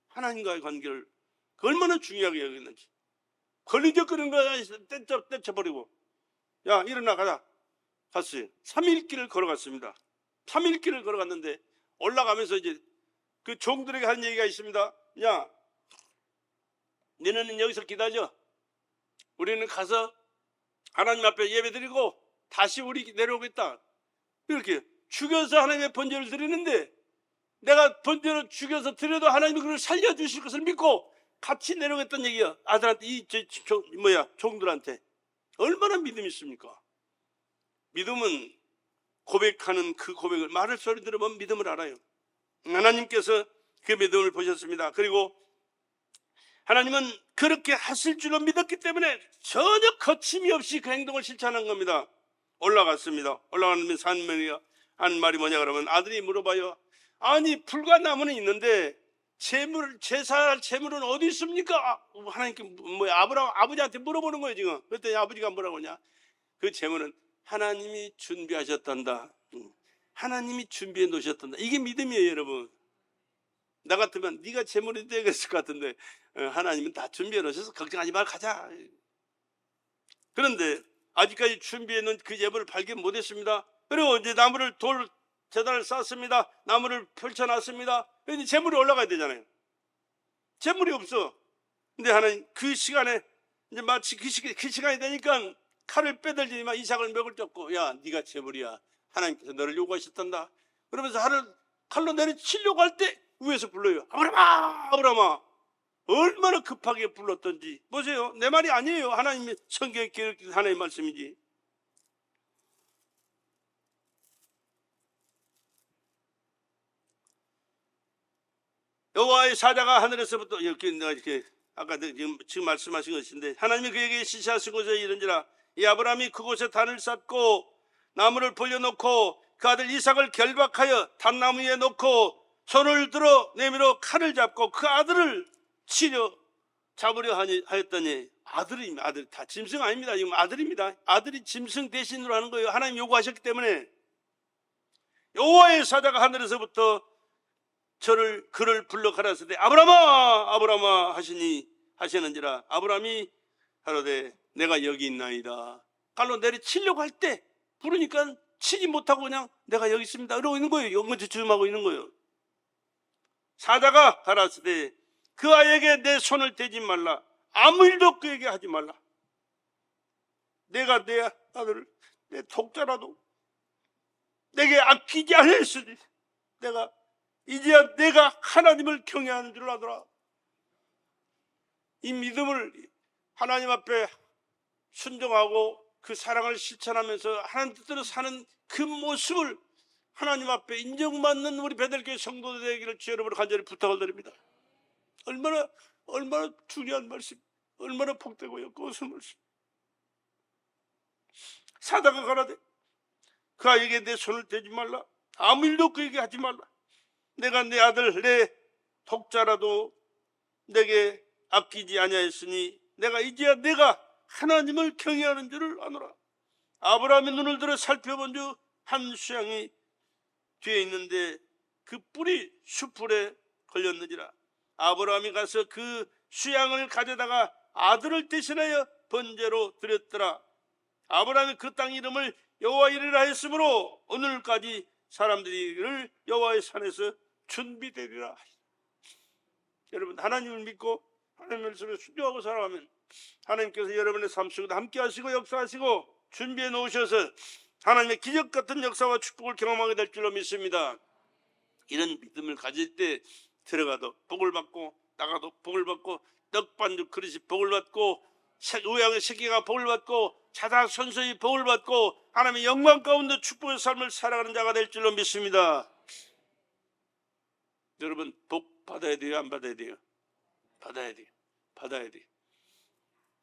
하나님과의 관계를 얼마나 중요하게 여겼는지. 걸리적거리는 거 떼쳐버리고 야 일어나 가자. 갔어요. 3일길을 걸어갔습니다. 3일길을 걸어갔는데 올라가면서 이제 그 종들에게 한 얘기가 있습니다. 야 너네는 여기서 기다려. 우리는 가서 하나님 앞에 예배드리고 다시 우리 내려오겠다. 이렇게 죽여서 하나님의 번제를 드리는데 내가 번제를 죽여서 드려도 하나님이 그걸 살려주실 것을 믿고 같이 내려오겠다는 얘기야. 아들한테 종들한테. 얼마나 믿음이 있습니까? 믿음은 고백하는 그 고백을 말을 소리 들으면 믿음을 알아요. 하나님께서 그 믿음을 보셨습니다. 그리고 하나님은 그렇게 하실 줄로 믿었기 때문에 전혀 거침이 없이 그 행동을 실천한 겁니다. 올라갔습니다. 올라가는 산면이가 한 말이 뭐냐 그러면 아들이 물어봐요. 아니 불과 나무는 있는데 제사할 재물은 어디 있습니까? 하나님께 아버지한테 물어보는 거예요 지금. 그랬더니 아버지가 뭐라고 하냐? 그 재물은 하나님이 준비하셨단다. 하나님이 준비해 놓으셨단다. 이게 믿음이에요 여러분. 나 같으면 네가 재물이 되겠을 것 같은데 하나님은 다 준비해 놓으셔서 걱정하지 말고 가자. 그런데 아직까지 준비해 놓은 그 예물을 발견 못했습니다. 그리고 이제 나무를 재단을 쌓습니다. 나무를 펼쳐놨습니다. 근데 재물이 올라가야 되잖아요. 재물이 없어. 근데 하나님 그 시간에 이제 마치 그 시간이 되니까 칼을 빼들지만 이삭을 멱을 잡고 야 네가 재물이야. 하나님께서 너를 요구하셨단다. 그러면서 칼로 내리치려고 할 때 위에서 불러요. 아브라함아 아브라함아. 얼마나 급하게 불렀던지 보세요. 내 말이 아니에요. 하나님의 성경에 기록된 하나님의 말씀이지. 여호와의 사자가 하늘에서부터 이렇게 아까 지금 말씀하신 것인데 하나님이 그에게 시시하신 곳에 이른지라 이 아브라함이 그곳에 단을 쌓고 나무를 벌려놓고 그 아들 이삭을 결박하여 단나무 위에 놓고 손을 들어 내밀어 칼을 잡고 그 아들을 잡으려 하였더니 아들 다 짐승 아닙니다. 지금 아들입니다. 아들이 짐승 대신으로 하는 거예요. 하나님 요구하셨기 때문에 여호와의 사자가 하늘에서부터 그를 불러 가라사대 아브라함아 아브라함아 하시니 하시는지라. 아브라함이 가로되 내가 여기 있나이다. 칼로 내리치려고 할 때 부르니까 치지 못하고 그냥 내가 여기 있습니다 이러고 있는 거예요. 영거주춤하고 있는 거예요. 사자가 가라사대 그 아이에게 내 손을 대지 말라. 아무 일도 그에게 하지 말라. 내가 내 아들을 내 독자라도 내게 아끼지 않았으니 내가 이제야 내가 하나님을 경외하는 줄 아더라. 이 믿음을 하나님 앞에 순종하고 그 사랑을 실천하면서 하나님 뜻대로 사는 그 모습을 하나님 앞에 인정받는 우리 베들교회 성도들 되기를 주 여러분을 간절히 부탁을 드립니다. 얼마나 중요한 말씀, 얼마나 복되고 고스운 말씀. 사자가 가라되 그 아이에게 내 손을 대지 말라. 아무 일도 그에게 하지 말라. 내가 내 아들 내 독자라도 내게 아끼지 아니하였으니 내가 이제야 내가 하나님을 경외하는 줄을 아노라. 아브라함의 눈을 들어 살펴본 즉 한 수양이 뒤에 있는데 그 뿔이 숯불에 걸렸느니라. 아브라함이 가서 그 수양을 가져다가 아들을 대신하여 번제로 드렸더라. 아브라함이 그 땅 이름을 여호와 이레라 했으므로 오늘까지 사람들이 이를 여호와의 산에서 준비되리라. 여러분, 하나님을 믿고 하나님의 말씀에 순종하고 살아가면 하나님께서 여러분의 삶 속에도 함께 하시고 역사하시고 준비해 놓으셔서 하나님의 기적 같은 역사와 축복을 경험하게 될 줄로 믿습니다. 이런 믿음을 가질 때 들어가도 복을 받고 나가도 복을 받고 떡반죽 그릇이 복을 받고 우양의 새끼가 복을 받고 자다 선서히 복을 받고 하나님의 영광 가운데 축복의 삶을 살아가는 자가 될 줄로 믿습니다. 여러분, 복 받아야 돼요? 안 받아야 돼요? 받아야 돼요. 받아야 돼요.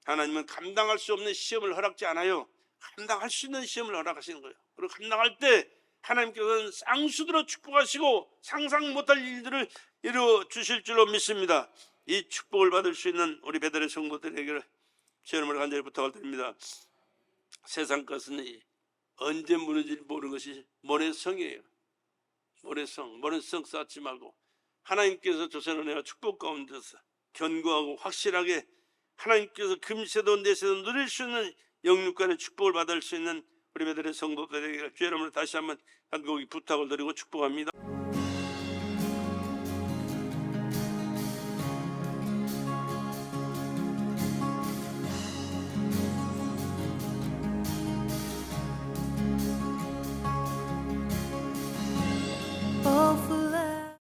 하나님은 감당할 수 없는 시험을 허락지 않아요. 감당할 수 있는 시험을 허락하시는 거예요. 그리고 감당할 때 하나님께서는 쌍수들어 축복하시고 상상 못할 일들을 이루어 주실 줄로 믿습니다. 이 축복을 받을 수 있는 우리 베들의 성도들에게 제 이름으로 간절히 부탁을 드립니다. 세상 것은 언제 무너질지 모르는 것이 모래성이에요. 모래성 쌓지 말고 하나님께서 주시는 은혜와 축복 가운데서 견고하고 확실하게 하나님께서 금세도 내세도 누릴 수 있는 영육간의 축복을 받을 수 있는 우리 베들의 성도들에게 주의 이름으로 다시 한번 간곡히 부탁을 드리고 축복합니다. offer